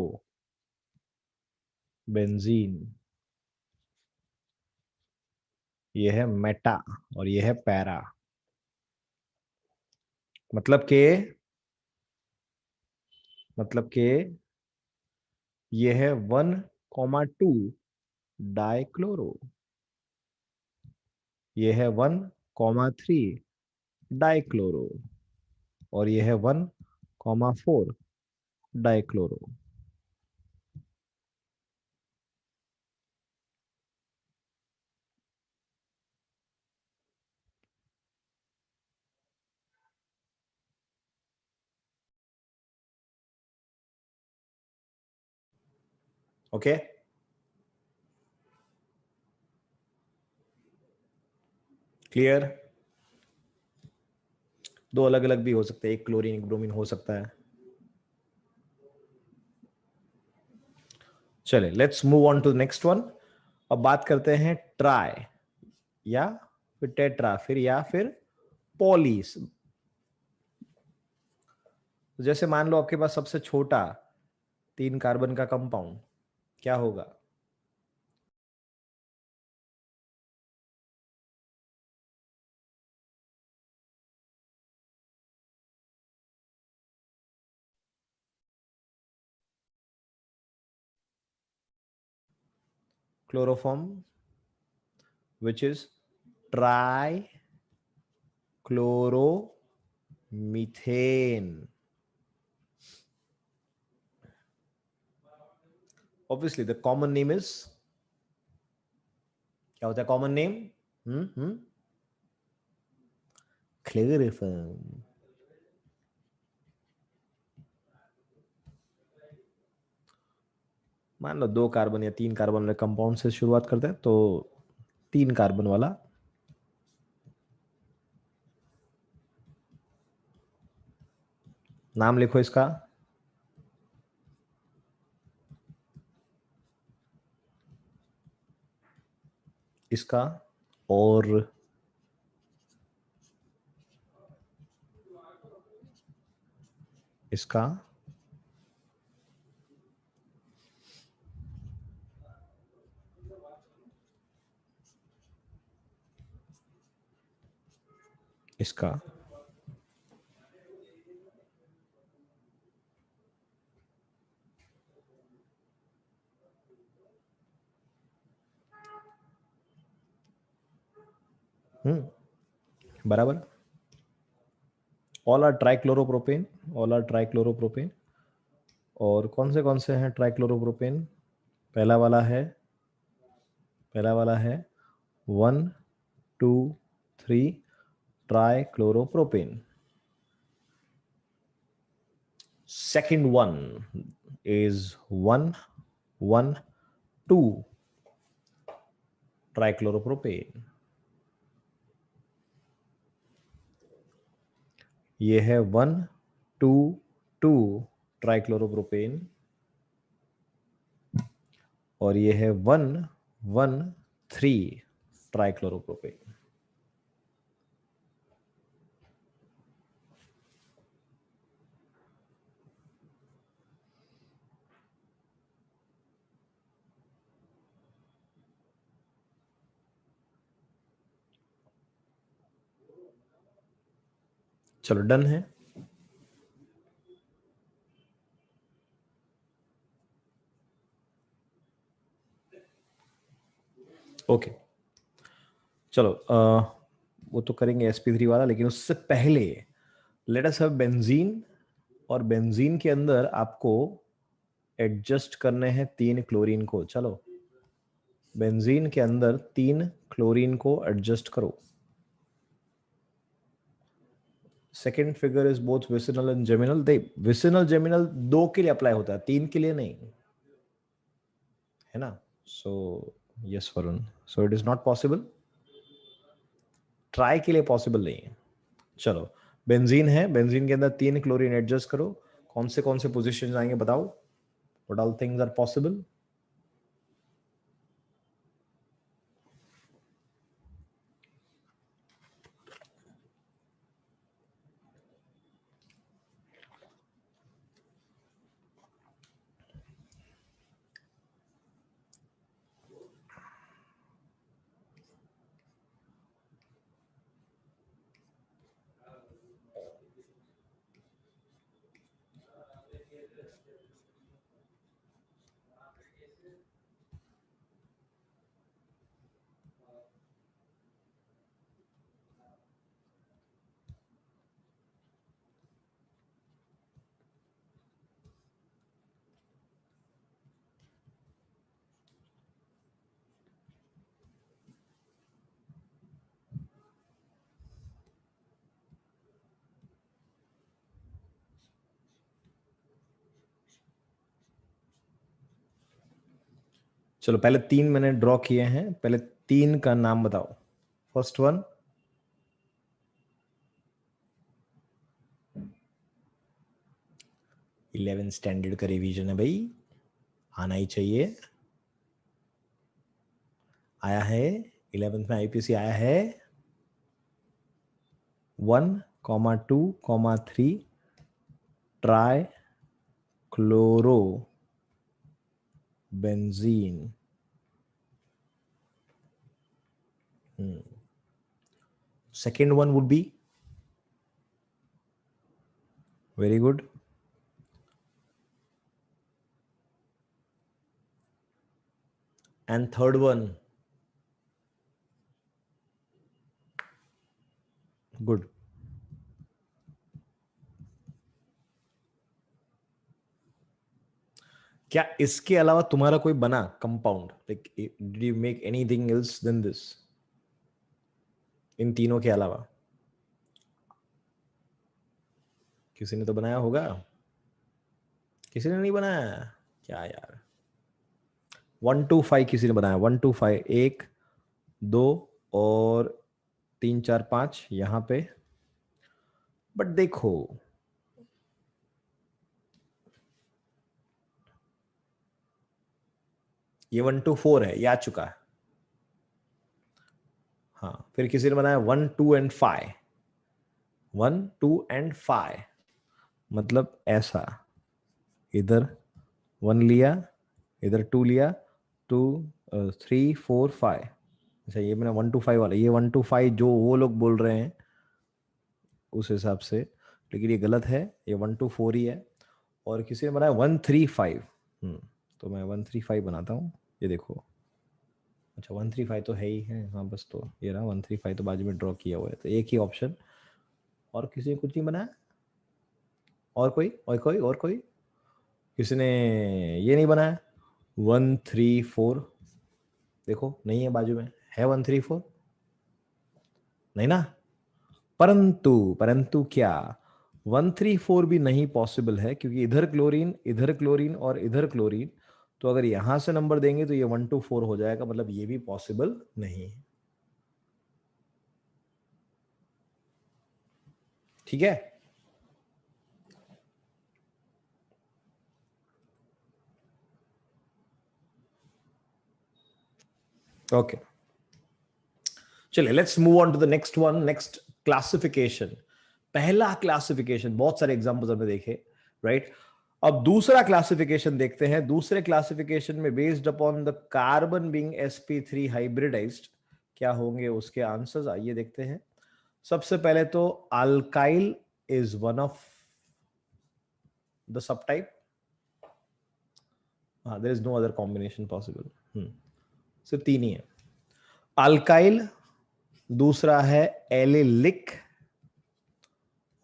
बेंजीन। ये है मेटा और ये है पैरा। मतलब के, मतलब के ये है 1,2 डाइक्लोरो ये है 1,3 डाइक्लोरो, और ये है 1,4 डाइक्लोरो। Okay, clear. दो अलग अलग भी हो सकते हैं, एक क्लोरीन एक ब्रोमीन हो सकता है। चले, let's move on to next one. अब बात करते हैं ट्राई या फिर टेट्रा, फिर या फिर पॉलीस। जैसे मान लो आपके पास सबसे छोटा 3 कार्बन का कंपाउंड क्या होगा? Chloroform, which is trichloromethane. Obviously the common name is, क्या होता है कॉमन नेम? क्लोरोफॉर्म। मान लो 2 कार्बन या 3 कार्बन वाले कंपाउंड से शुरुआत करते हैं, तो 3 कार्बन वाला नाम लिखो इसका। इसका और इसका इसका बराबर। All are trichloropropane, all are trichloropropane. और कौन से हैं ट्राइक्लोरोप्रोपेन? पहला वाला है, पहला वाला है 1, 2, 3 ट्राइक्लोरोप्रोपेन। Second one is 1, 1, 2 ट्राइक्लोरोप्रोपेन। ये है 1, 2, 2 ट्राइक्लोरोप्रोपेन, और ये है 1, 1, 3 ट्राइक्लोरोप्रोपेन। चलो डन है। ओके चलो, वो तो करेंगे sp3 वाला, लेकिन उससे पहले लेट अस हैव बेंजीन। और बेंजीन के अंदर आपको एडजस्ट करने हैं 3 क्लोरीन को। चलो, बेंजीन के अंदर 3 क्लोरीन को एडजस्ट करो। Second figure is both vicinal and geminal. They vicinal geminal 2 के लिए अप्लाई होता है, 3 के लिए नहीं, है ना? So yes Varun, so it is not possible. Try के लिए पॉसिबल नहीं है। चलो, बेंजीन है, बेंजीन के अंदर 3 क्लोरीन एडजस्ट करो। कौन से पोजिशन आएंगे बताओ? What all things are possible? चलो पहले 3 मैंने ड्रॉ किए हैं, पहले 3 का नाम बताओ। फर्स्ट वन, इलेवेंथ स्टैंडर्ड का रिवीजन है भाई, आना ही चाहिए। आया है 11th में आईपीसी आया है 1,2,3 tri chloro benzene. Second one would be, very good, and third one, good. क्या इसके अलावा तुम्हारा कोई बना compound, like did you make anything else than this, इन तीनों के अलावा? किसी ने तो बनाया होगा, किसी ने नहीं बनाया? क्या यार, 1-2-5 किसी ने बनाया, 1-2-5, 1-2 और 3-4-5 यहां पे। बट देखो, ये 1-2-4 है, ये आ चुका है। हाँ, फिर किसी ने बनाया 1-2 and 5, 1-2 and 5, मतलब ऐसा, इधर 1 लिया, इधर 2 लिया, 2 3 4 5। अच्छा, ये मैंने 1-2-5 वाला, ये 1-2-5 जो वो लोग बोल रहे हैं उस हिसाब से, लेकिन ये गलत है, ये 1-2-4 ही है। और किसी ने बनाया 1-3-5। तो मैं 1-3-5 बनाता हूँ, ये देखो। अच्छा, 1-3-5 तो है ही है, हाँ बस, तो ये रहा 1-3-5, तो बाजू में ड्रॉ किया हुआ है, तो एक ही ऑप्शन। और किसी ने कुछ नहीं बनाया? और कोई, और कोई, और कोई? किसी ने ये नहीं बनाया 1-3-4? देखो नहीं है, बाजू में है 1-3-4, नहीं ना? परंतु परंतु क्या 1-3-4 भी नहीं पॉसिबल है, क्योंकि इधर क्लोरीन, इधर क्लोरीन और इधर क्लोरीन, तो अगर यहां से नंबर देंगे तो ये 1-4 हो जाएगा, मतलब ये भी पॉसिबल नहीं है। ठीक है, ओके, चलिए let's move on to the next one, next classification. पहला क्लासिफिकेशन, बहुत सारे एग्जांपल्स हमने देखे, राइट? अब दूसरा क्लासिफिकेशन देखते हैं। दूसरे क्लासिफिकेशन में based upon the carbon being sp3 hybridized, क्या होंगे उसके आंसर्स, आइए देखते हैं। सबसे पहले तो alkyl is one of the sub type, there is no other combination possible, सिर्फ तीन ही है। अल्काइल, दूसरा है एलिलिक,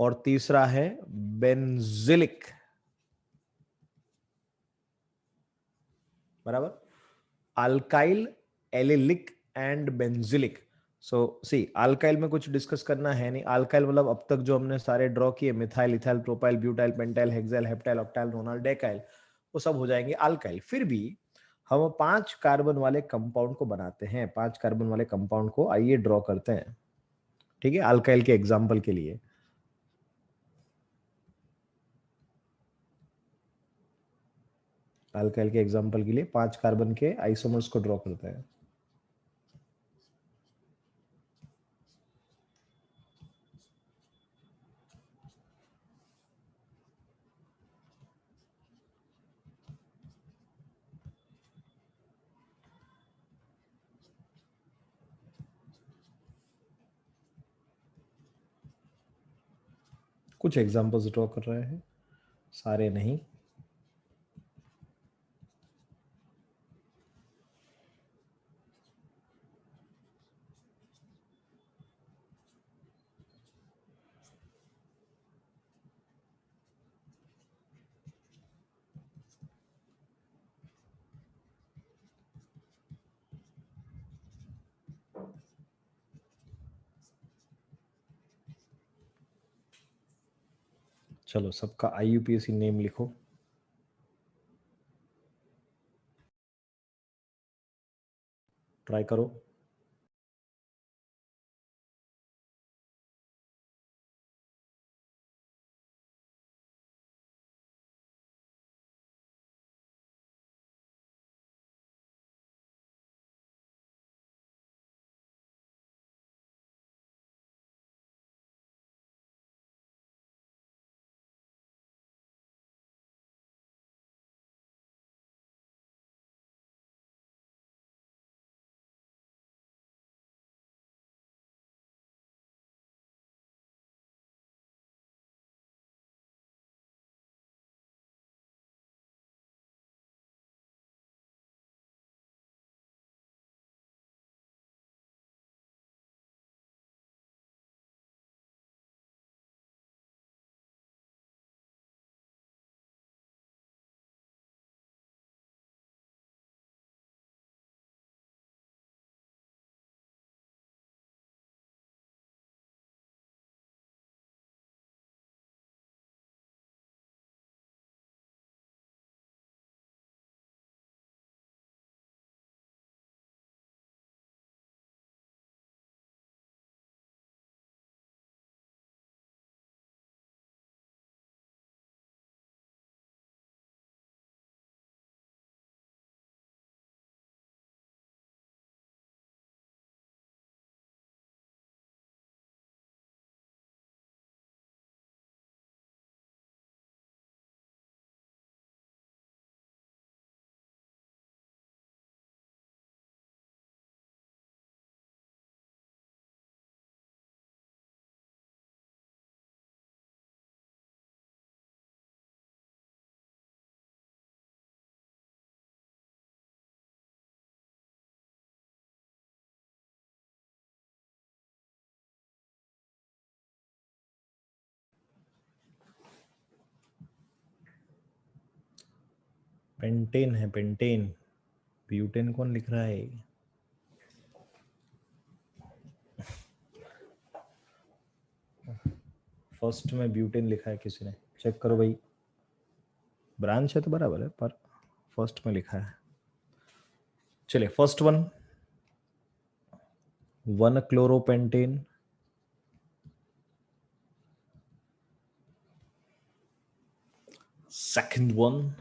और तीसरा है बेंजिलिक, बराबर? Alkyl, allylic and benzylic. So see, alkyl में कुछ डिस्कस करना है नहीं। अल्काइल मतलब अब तक जो हमने सारे ड्रॉ किए, methyl, ethyl, propyl, butyl, pentyl, hexyl, heptyl, octyl, nonyl, decyl, वो सब हो जाएंगे अल्काइल। फिर भी हम 5 कार्बन वाले कंपाउंड को बनाते हैं, 5 कार्बन वाले कंपाउंड को आइए ड्रॉ करते हैं, ठीक है, अल्काइल के एग्जाम्पल के लिए। अल्काइल के एग्जाम्पल के लिए 5 कार्बन के आइसोमर्स को ड्रॉ करते हैं। कुछ एग्जाम्पल्स ड्रॉ कर रहे हैं, सारे नहीं। चलो सबका IUPAC नेम लिखो। ट्राई करो। पेंटेन है, पेंटेन। ब्यूटेन कौन लिख रहा है? फर्स्ट में ब्यूटेन लिखा है किसी ने, चेक करो भाई। ब्रांच है तो बराबर है, पर फर्स्ट में लिखा है। चलिए first one, one chloropentane. Second one,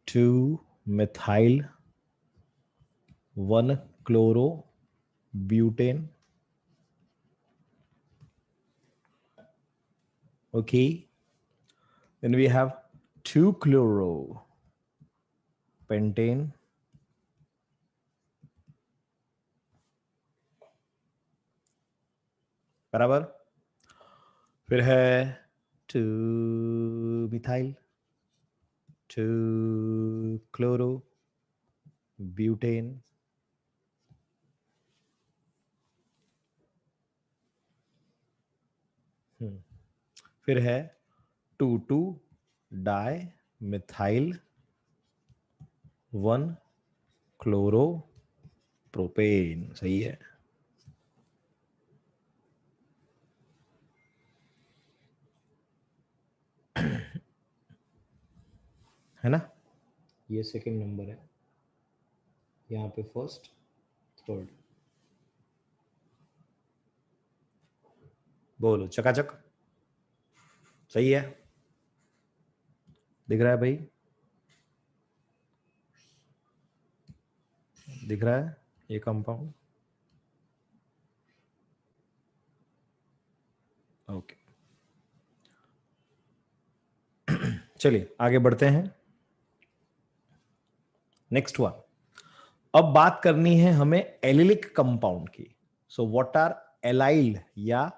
2-methyl 1-chlorobutane. Okay, then we have 2-chloropentane, बराबर। फिर है 2-methyl 2-chlorobutane, फिर है 2,2-dimethyl 1-chloropropane। सही है। है ना? ये सेकंड नंबर है, यहाँ पे फर्स्ट, थर्ड। बोलो चकाचक। सही है, दिख रहा है भाई? दिख रहा है ये कंपाउंड? ओके, चलिए आगे बढ़ते हैं। नेक्स्ट वन, अब बात करनी है हमें एलिलिक कंपाउंड की। सो व्हाट आर एलाइल या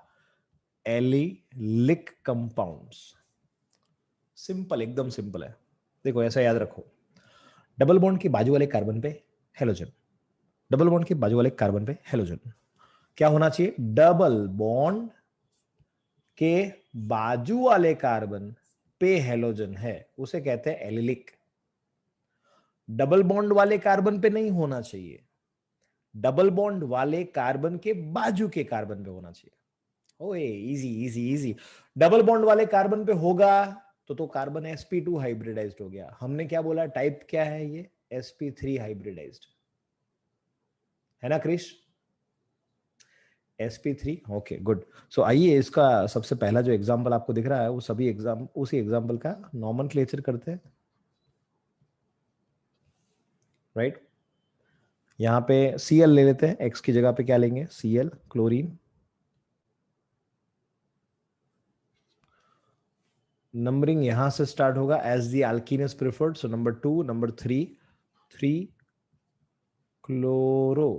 एलिलिक कंपाउंड्स? सिंपल, एकदम सिंपल है। देखो ऐसा याद रखो, डबल बॉन्ड के बाजू वाले कार्बन पे हेलोजन, डबल बॉन्ड के बाजू वाले कार्बन पे हेलोजन। क्या होना चाहिए? डबल बॉन्ड के बाजू वाले कार्बन पे हेलोजन है, उसे कहते हैं एलिलिक। डबल बॉन्ड वाले कार्बन पे नहीं होना चाहिए, डबल बॉन्ड वाले कार्बन के बाजू के कार्बन पे होना चाहिए। ओए easy easy easy. Double bond वाले कार्बन पे होगा तो कार्बन sp2 हाइब्रिडाइज्ड हो गया। हमने क्या बोला, टाइप क्या है ये? sp3 हाइब्रिडाइज्ड, है ना क्रिश? sp3, okay good. सो आइए इसका सबसे पहला जो एग्जांपल आपको दिख रहा है वो उसी एग्जांपल का नॉमेनक्लेचर करते हैं, राइट? यहाँ पे Cl ले लेते हैं, X की जगह पे क्या लेंगे? Cl, chlorine. नंबरिंग यहां से स्टार्ट होगा as the alkene is preferred, so number 2, number 3, 3 chloro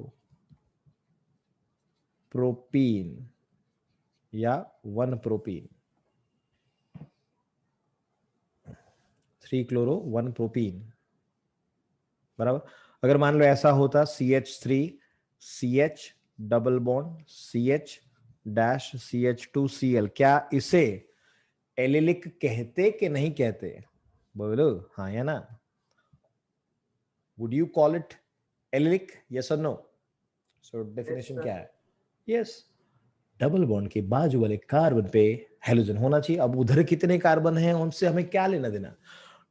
propene या 1 प्रोपीन, 3 क्लोरो 1 प्रोपीन, बराबर। अगर मान लो ऐसा होता CH3 CH double bond CH dash CH2Cl, क्या इसे एलिलिक कहते कि नहीं कहते? बोलो हाँ या ना? Would you call it allylic, yes और नो? सो डेफिनेशन क्या है? यस, डबल बॉन्ड के बाजू वाले कार्बन पे हेलोजन होना चाहिए। अब उधर कितने कार्बन हैं उनसे हमें क्या लेना देना?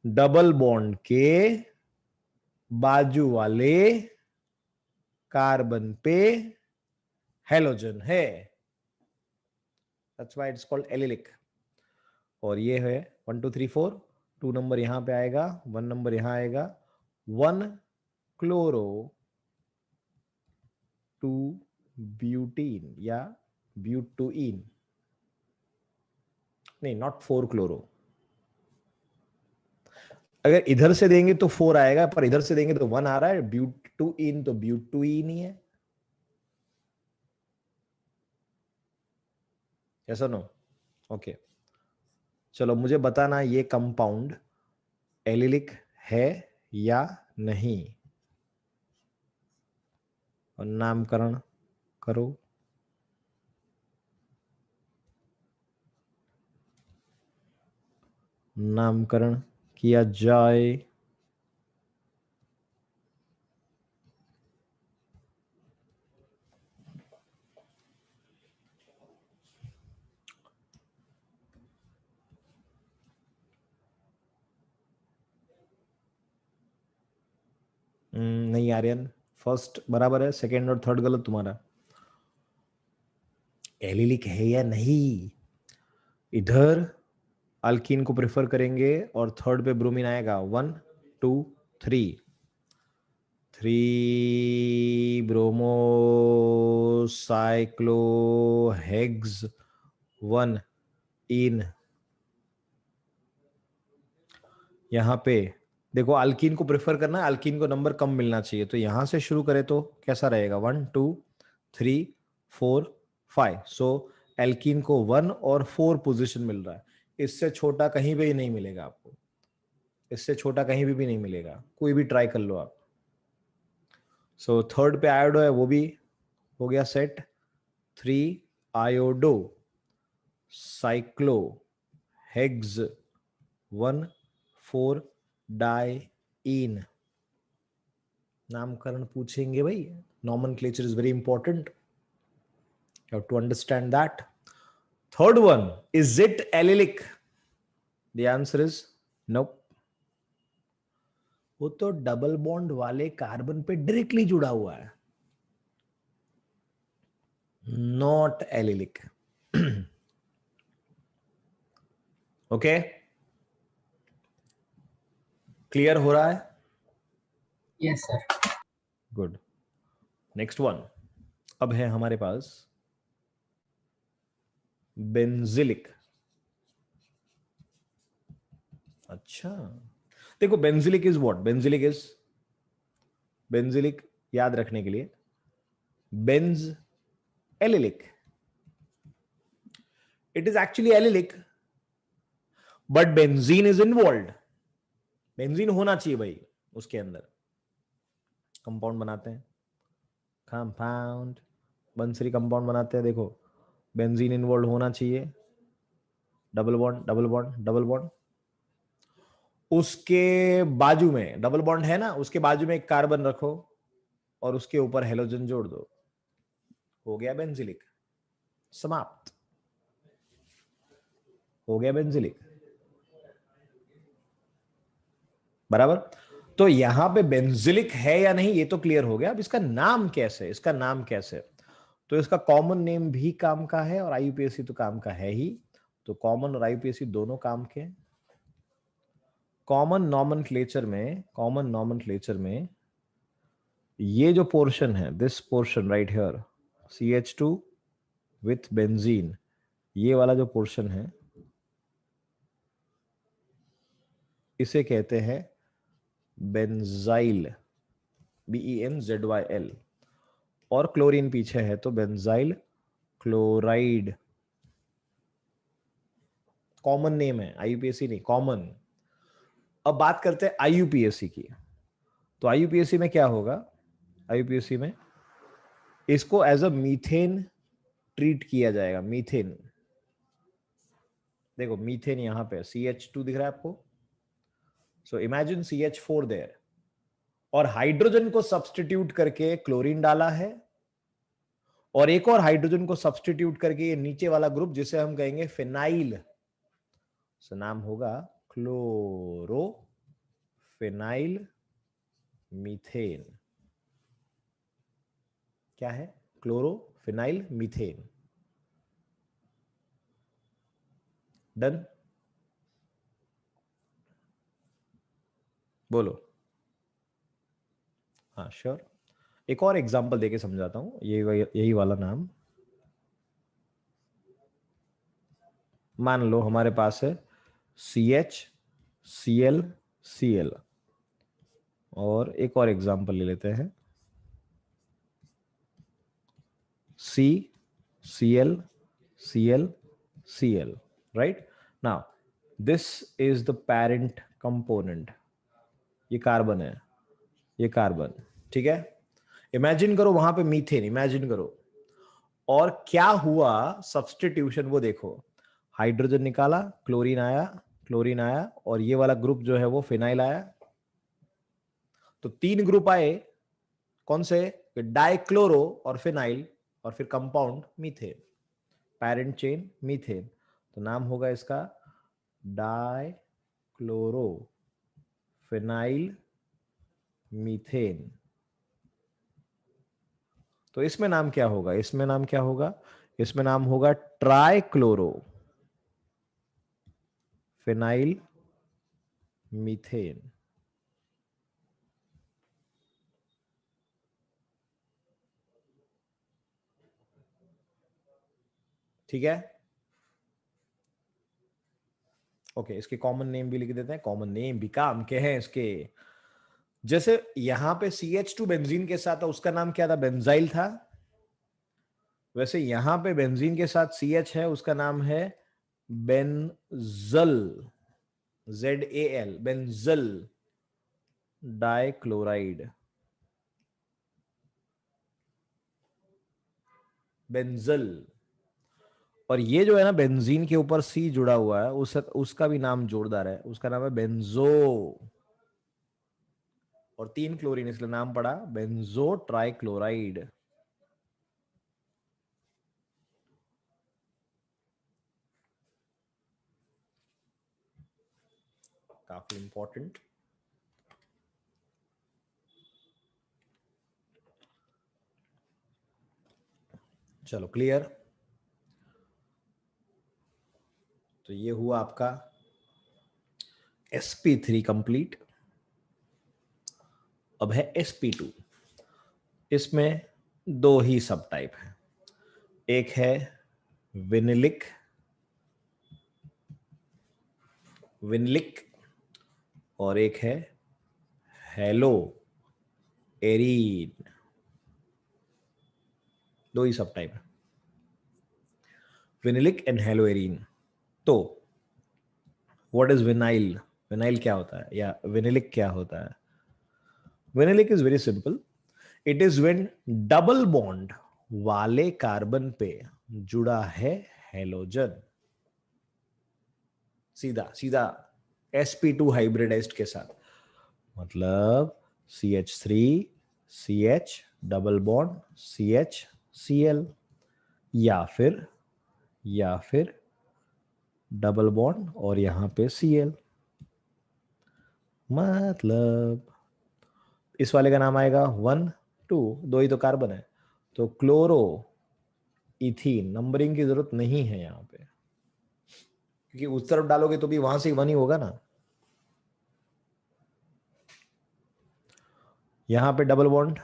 डबल बॉन्ड के बाजू वाले कार्बन पे हेलोजन है, that's why it's called allylic. और ये है 1 2 3 4, 2 नंबर यहां पे आएगा, 1 नंबर यहां आएगा, 1 क्लोरो 2 ब्यूटीन या ब्यूटुइन, नहीं नॉट 4 क्लोरो। अगर इधर से देंगे तो 4 आएगा, पर इधर से देंगे तो 1 आ रहा है, ब्यूटुइन तो ब्यूटुइन ही है, ऐसा नो? ओके, चलो मुझे बताना ये कंपाउंड एलिलिक है या नहीं, और नामकरण करो। नामकरण किया जाए। नहीं आर्यन, फर्स्ट बराबर है, सेकंड और थर्ड गलत तुम्हारा। एलिलिक है या नहीं, इधर अल्कीन को प्रेफर करेंगे और थर्ड पे ब्रोमीन आएगा, 1 2 3, 3 ब्रोमो साइक्लोहेक्स 1 इन। यहां पे देखो अल्कीन को प्रेफर करना है, अल्कीन को नंबर कम मिलना चाहिए, तो यहां से शुरू करें तो कैसा रहेगा? 1 2 3 4 5, सो एल्कीन को 1 और 4 पोजीशन मिल रहा है, इससे छोटा कहीं भी नहीं मिलेगा आपको, इससे छोटा कहीं भी नहीं मिलेगा, कोई भी ट्राई कर लो आप। सो थर्ड पे आयोडो है, वो भी हो गया set, 3 iodo cyclo hex 1 4 diene. नामकरण पूछेंगे भाई, nomenclature is very important, you have to understand that. Third one, is it allylic? The answer is nope, वो तो डबल बॉन्ड वाले कार्बन पे डायरेक्टली जुड़ा हुआ है, नॉट एलिलिक। ओके, क्लियर हो रहा है? Yes, sir. Good. Next one, अब है हमारे पास बेंजिलिक। अच्छा, देखो बेंजिलिक इज व्हाट? बेंजिलिक याद रखने के लिए, Benz allylic, it is actually allylic but benzene is involve. Benzene होना चाहिए भाई उसके अंदर, कंपाउंड बनाते हैं, कंपाउंड बंसरी कंपाउंड बनाते हैं, देखो बेंजीन इन्वॉल्व होना चाहिए, double bond double bond double bond, उसके बाजू में डबल बॉन्ड है ना, उसके बाजू में एक कार्बन रखो और उसके ऊपर हेलोजन जोड़ दो, हो गया बेंजिलिक, समाप्त, हो गया बेंजिलिक, बराबर। तो यहां पे बेंजिलिक है या नहीं ये तो क्लियर हो गया। अब इसका नाम कैसे, इसका नाम कैसे? तो इसका कॉमन नेम भी काम का है और आईयूपीएसी तो काम का है ही। तो कॉमन और आईयूपीएसी दोनों काम के। कॉमन नॉमेनक्लेचर में ये जो पोर्शन है, this portion right here, CH2 with benzene, ये वाला जो पोर्शन है इसे कहते हैं बेंजाइल, BENZYL। और क्लोरीन पीछे है तो बेंजाइल क्लोराइड। कॉमन नेम है, आईयूपीएसी नहीं, कॉमन। अब बात करते हैं आईयूपीएसी की। तो आईयूपीएसी में क्या होगा? आईयूपीएसी में इसको एज अ मीथेन ट्रीट किया जाएगा। मीथेन, देखो मीथेन यहां पे CH2 दिख रहा है आपको। सो इमेजिन CH4 देयर, और हाइड्रोजन को सब्सटीट्यूट करके क्लोरीन डाला है, और एक और हाइड्रोजन को सब्सटीट्यूट करके ये नीचे वाला ग्रुप जिसे हम कहेंगे फिनाइल, सो नाम होगा क्लोरो फिनाइल मीथेन। क्या है? Chloro phenyl methane. डन? बोलो। हाँ श्योर। एक और एग्जांपल देके समझाता हूं। यही वाला नाम मान लो हमारे पास है CH Cl Cl। और एक और एग्जांपल ले लेते हैं, C Cl Cl Cl। Right now this is the parent component. ये कार्बन है, ये कार्बन, ठीक है। इमेजिन करो वहां पे मीथेन, इमेजिन करो। और क्या हुआ सब्सटीट्यूशन वो देखो। हाइड्रोजन निकाला, क्लोरीन आया, क्लोरीन आया, और ये वाला ग्रुप जो है वो फिनाइल आया। तो 3 ग्रुप आए, कौन से? डाइक्लोरो और फिनाइल, और फिर compound methane, parent chain methane. तो नाम होगा इसका डाइक्लोरो फिनाइल मीथेन। तो इसमें नाम क्या होगा? इसमें नाम क्या होगा? इसमें नाम होगा ट्राइक्लोरो फिनाइल मीथेन। ठीक है। ओके, इसके कॉमन नेम भी लिख देते हैं। कॉमन नेम भी काम के हैं इसके। जैसे यहां पे CH2 बेंजीन के साथ था, उसका नाम क्या था? बेंजाइल था। वैसे यहां पे बेंजीन के साथ CH है, उसका नाम है benzyl, ZAL, benzyl dichloride, benzyl. और ये जो है ना, बेंजीन के ऊपर C जुड़ा हुआ है, उसका भी नाम जोरदार है, उसका नाम है बेंजो। और 3 क्लोरीन, इसलिए नाम पड़ा बेंजो ट्राइक्लोराइड। काफी इंपॉर्टेंट। चलो क्लियर। तो ये हुआ आपका sp3 कंप्लीट। अब है sp2। इसमें 2 ही सब टाइप है। एक है विनिलिक, विनलिक, और एक है हेलो एरीन। 2 ही सब टाइप है, विनिलिक एंड हेलो एरीन। तो व्हाट इज विनाइल? विनाइल क्या होता है, या विनिलिक क्या होता है? Vinylic is very simple. It is when double bond वाले कार्बन पे जुड़ा है हेलोजन, सीधा सीधा sp2 हाइब्रिडाइज्ड के साथ। मतलब CH3 CH double bond CH Cl, या फिर डबल बॉन्ड और यहां पे Cl। मतलब इस वाले का नाम आएगा 1 2, दो ही तो कार्बन है, तो क्लोरो इथीन। नंबरिंग की जरूरत नहीं है यहाँ पे, क्योंकि उस तरफ डालोगे तो भी वहां से 1 ही होगा ना। यहाँ पे डबल बॉन्ड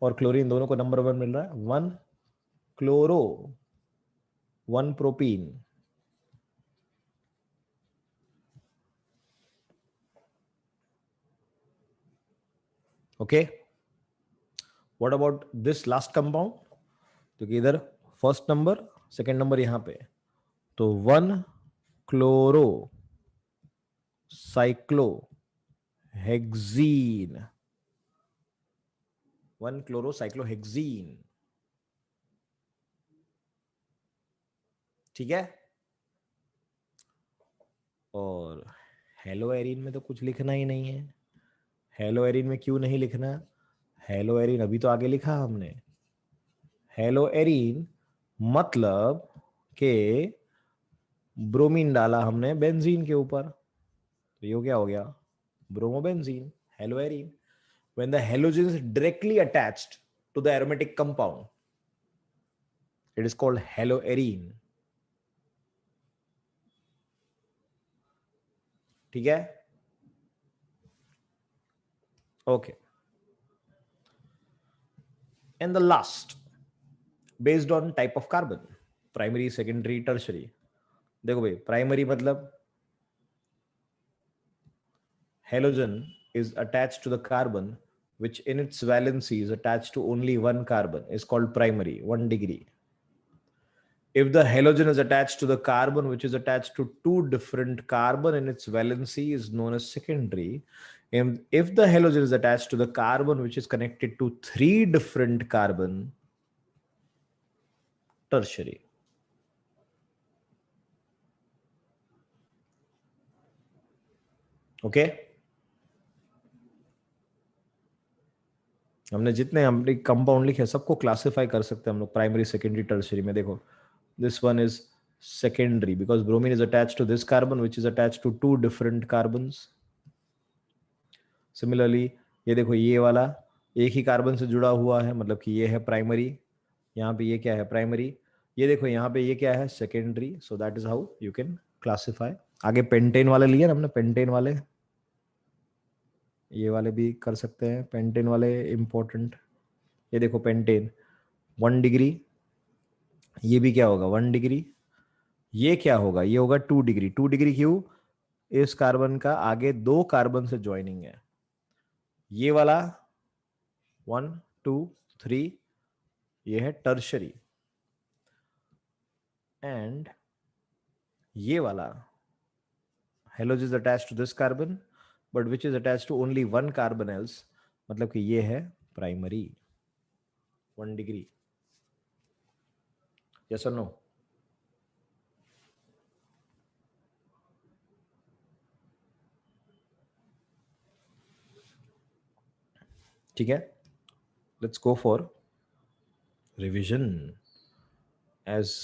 और क्लोरीन दोनों को नंबर 1 मिल रहा है, 1 chloro 1 propene. Okay, what about this last compound, क्योंकि इधर फर्स्ट नंबर सेकेंड नंबर यहाँ पे, तो 1 chloro cyclo hexene, 1 chloro cyclo hexene. ठीक है, और हेलो एरिन में तो कुछ लिखना ही नहीं है। हेलो एरिन में क्यों नहीं लिखना, हेलो एरिन अभी तो आगे लिखा हमने। हेलो एरिन मतलब के ब्रोमीन डाला हमने बेंजीन के ऊपर, तो ये क्या हो गया, bromobenzene, hello Erin. When the halogen is directly attached to the aromatic compound, it is called haloarine. ठीक है, okay. And the last, based on type of carbon, primary, secondary, tertiary. देखो भाई, प्राइमरी मतलब halogen is attached to the carbon which in its valency is attached to only one carbon is called primary, 1 degree. If the halogen is attached to the carbon which is attached to two different carbon in its valency is known as secondary. And if the halogen is attached to the carbon which is connected to three different carbon, tertiary. Okay, हमने जितने हमने compound लिखे सबको classify कर सकते हैं हम लोग प्राइमरी, सेकेंडरी, टर्शियरी में। देखो, this one is secondary because bromine is attached to this carbon which is attached to two different carbons. Similarly, ये देखो, ये वाला एक ही कार्बन से जुड़ा हुआ है, मतलब कि ये है प्राइमरी, यहाँ पे ये क्या है प्राइमरी, ये देखो यहाँ पे ये क्या है secondary. So that is how you can classify. आगे पेंटेन वाले लिए ना हमने, पेंटेन वाले, ये वाले भी कर सकते हैं, पेंटेन वाले इंपॉर्टेंट। ये देखो पेंटेन 1 डिग्री, ये भी क्या होगा 1 डिग्री, ये क्या होगा, ये होगा 2 डिग्री। 2 डिग्री क्यों, इस कार्बन का आगे दो कार्बन से ज्वाइनिंग है। ये वाला 1 2 3, ये है टर्शरी। एंड ये वाला halogen is attached to this carbon but which is attached to only one carbon else, मतलब कि ये है प्राइमरी 1 डिग्री। यस और नो? ठीक है, let's go for revision. As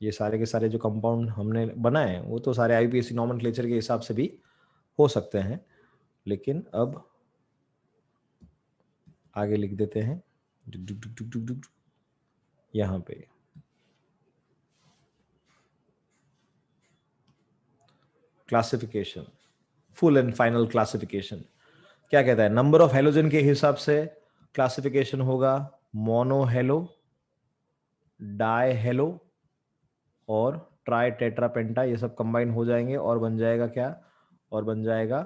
ये सारे के सारे जो कंपाउंड हमने बनाए वो तो सारे आईपीएससी नॉमेनक्लेचर के हिसाब से भी हो सकते हैं, लेकिन अब आगे लिख देते हैं यहाँ पे classification, full and final classification. क्या कहता है, नंबर ऑफ हेलोजन के हिसाब से क्लासिफिकेशन होगा मोनो हेलो, डाई हेलो और ट्राई टेट्रापेंटा, ये सब कंबाइन हो जाएंगे और बन जाएगा क्या, और बन जाएगा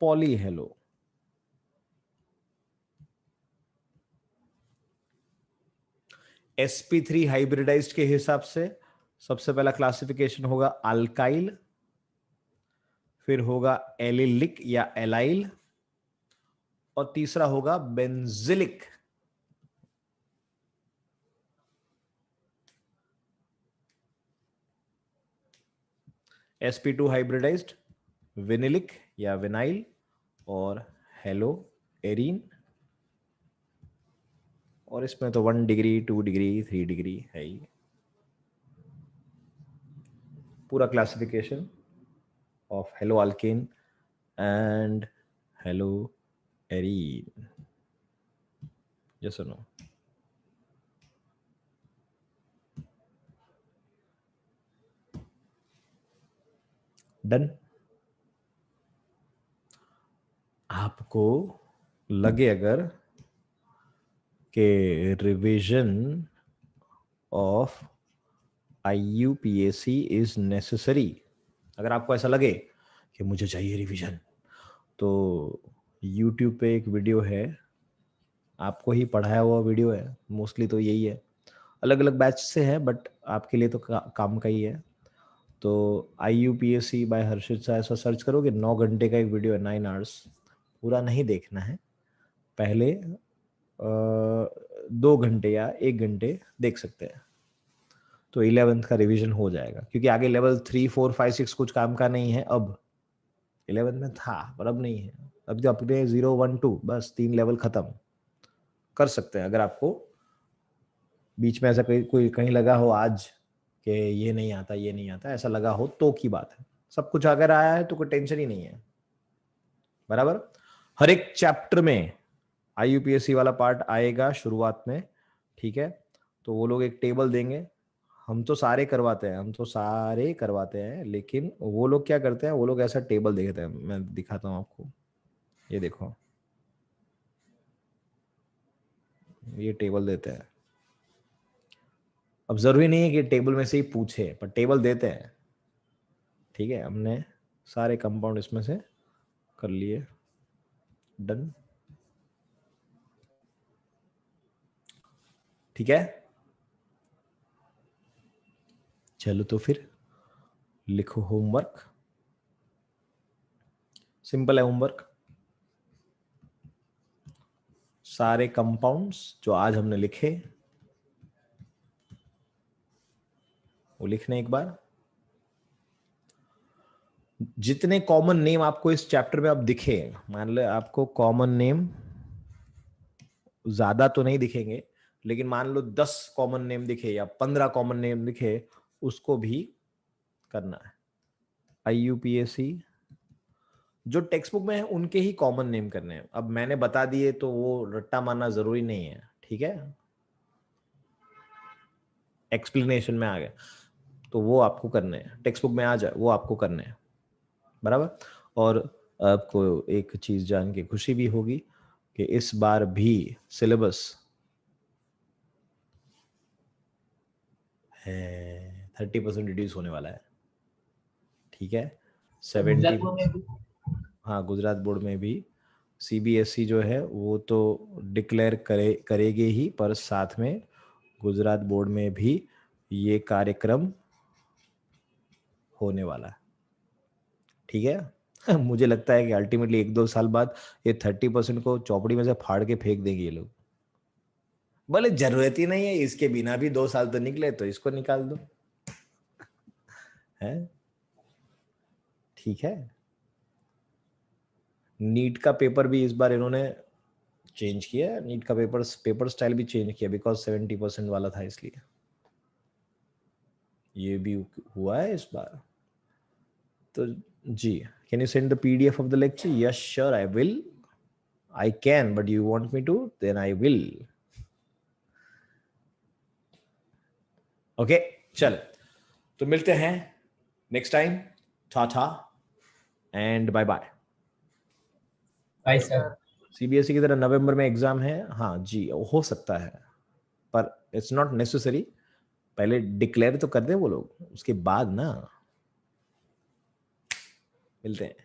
पॉली हेलो। sp3 हाइब्रिडाइज्ड के हिसाब से सबसे पहला क्लासिफिकेशन होगा अल्काइल, फिर होगा एलिलिक या एलाइल, और तीसरा होगा बेंजिलिक। sp2 हाइब्रिडाइज्ड विनिलिक या विनाइल और हेलो एरीन, और इसमें तो 1 डिग्री 2 डिग्री 3 डिग्री है ही। पूरा classification of hello alkene and hello arene. Yes और नो? डन? आपको लगे अगर कि revision of IUPAC is necessary, अगर आपको ऐसा लगे कि मुझे चाहिए रिवीजन, तो YouTube पे एक वीडियो है, आपको ही पढ़ाया हुआ वीडियो है, मोस्टली तो यही है, अलग अलग बैच से है बट आपके लिए तो काम का ही है। तो IUPAC बाय हर्षित शाह ऐसा सर्च करोगे, 9 घंटे का एक वीडियो है, 9 आवर्स, पूरा नहीं देखना है, पहले 2 घंटे या 1 घंटे देख सकते हैं, तो 11th का रिवीजन हो जाएगा, क्योंकि आगे लेवल 3, 4, 5, 6 कुछ काम का नहीं है अब। 11th में था पर अब नहीं है, अब जो अपने 0, 1, 2 बस 3 लेवल खत्म कर सकते हैं। अगर आपको बीच में ऐसा कोई कहीं लगा हो आज कि ये नहीं आता, ये नहीं आता, ऐसा लगा हो तो की बात है। सब कुछ अगर आया है तो कोई टेंशन ही नहीं है, बराबर। हर एक चैप्टर में IUPAC वाला पार्ट आएगा शुरुआत में, ठीक है। तो वो लोग एक टेबल देंगे, हम तो सारे करवाते हैं, हम तो सारे करवाते हैं, लेकिन वो लोग क्या करते हैं, वो लोग ऐसा टेबल देखते हैं, मैं दिखाता हूँ आपको, ये देखो, ये टेबल देते हैं। अब जरूरी नहीं है कि टेबल में से ही पूछे, पर टेबल देते हैं, ठीक है। हमने सारे कंपाउंड इसमें से कर लिए, डन, ठीक है। चलो तो फिर लिखो होमवर्क, सिंपल है होमवर्क। सारे कंपाउंड्स जो आज हमने लिखे वो लिखने एक बार, जितने कॉमन नेम आपको इस चैप्टर में अब दिखे, मान लो आपको कॉमन नेम ज्यादा तो नहीं दिखेंगे, लेकिन मान लो 10 कॉमन नेम दिखे या 15 कॉमन नेम दिखे, उसको भी करना है। IUPAC जो टेक्स्ट बुक में है उनके ही कॉमन नेम करने हैं। अब मैंने बता दिए तो वो रट्टा मारना जरूरी नहीं है, ठीक है। एक्सप्लेनेशन में आ गया तो वो आपको करने हैं, टेक्स्ट बुक में आ जाए वो आपको करने हैं, बराबर। और आपको एक चीज जान के खुशी भी होगी कि इस बार भी सिलेबस है 30% रिड्यूस होने वाला है, ठीक है। 70, हाँ गुजरात बोर्ड में भी CBSE जो है वो तो डिक्लेयर करेगी ही, पर साथ में गुजरात बोर्ड में भी ये कार्यक्रम होने वाला है, ठीक है। मुझे लगता है कि अल्टीमेटली 1-2 साल बाद ये 30% को चौपड़ी में से फाड़ के फेंक देंगे ये लोग, बोले जरूरत ही नहीं है, इसके बिना भी 2 साल तो निकले, तो इसको निकाल दो, है, ठीक है। नीट का पेपर भी इस बार इन्होंने चेंज किया, नीट का पेपर स्टाइल भी चेंज किया, बिकॉज 70% वाला था, इसलिए ये भी हुआ है इस बार। तो जी, can you send the PDF of the lecture? Yes sure I will, I can, but you want me to, then I will. Okay चल, तो मिलते हैं next time, tata and bye bye. Bye sir. CBSE की तरह नवंबर में exam है, हाँ जी हो सकता है, पर इट्स नॉट नेसेसरी, पहले डिक्लेयर तो कर दे वो लोग, उसके बाद ना मिलते हैं।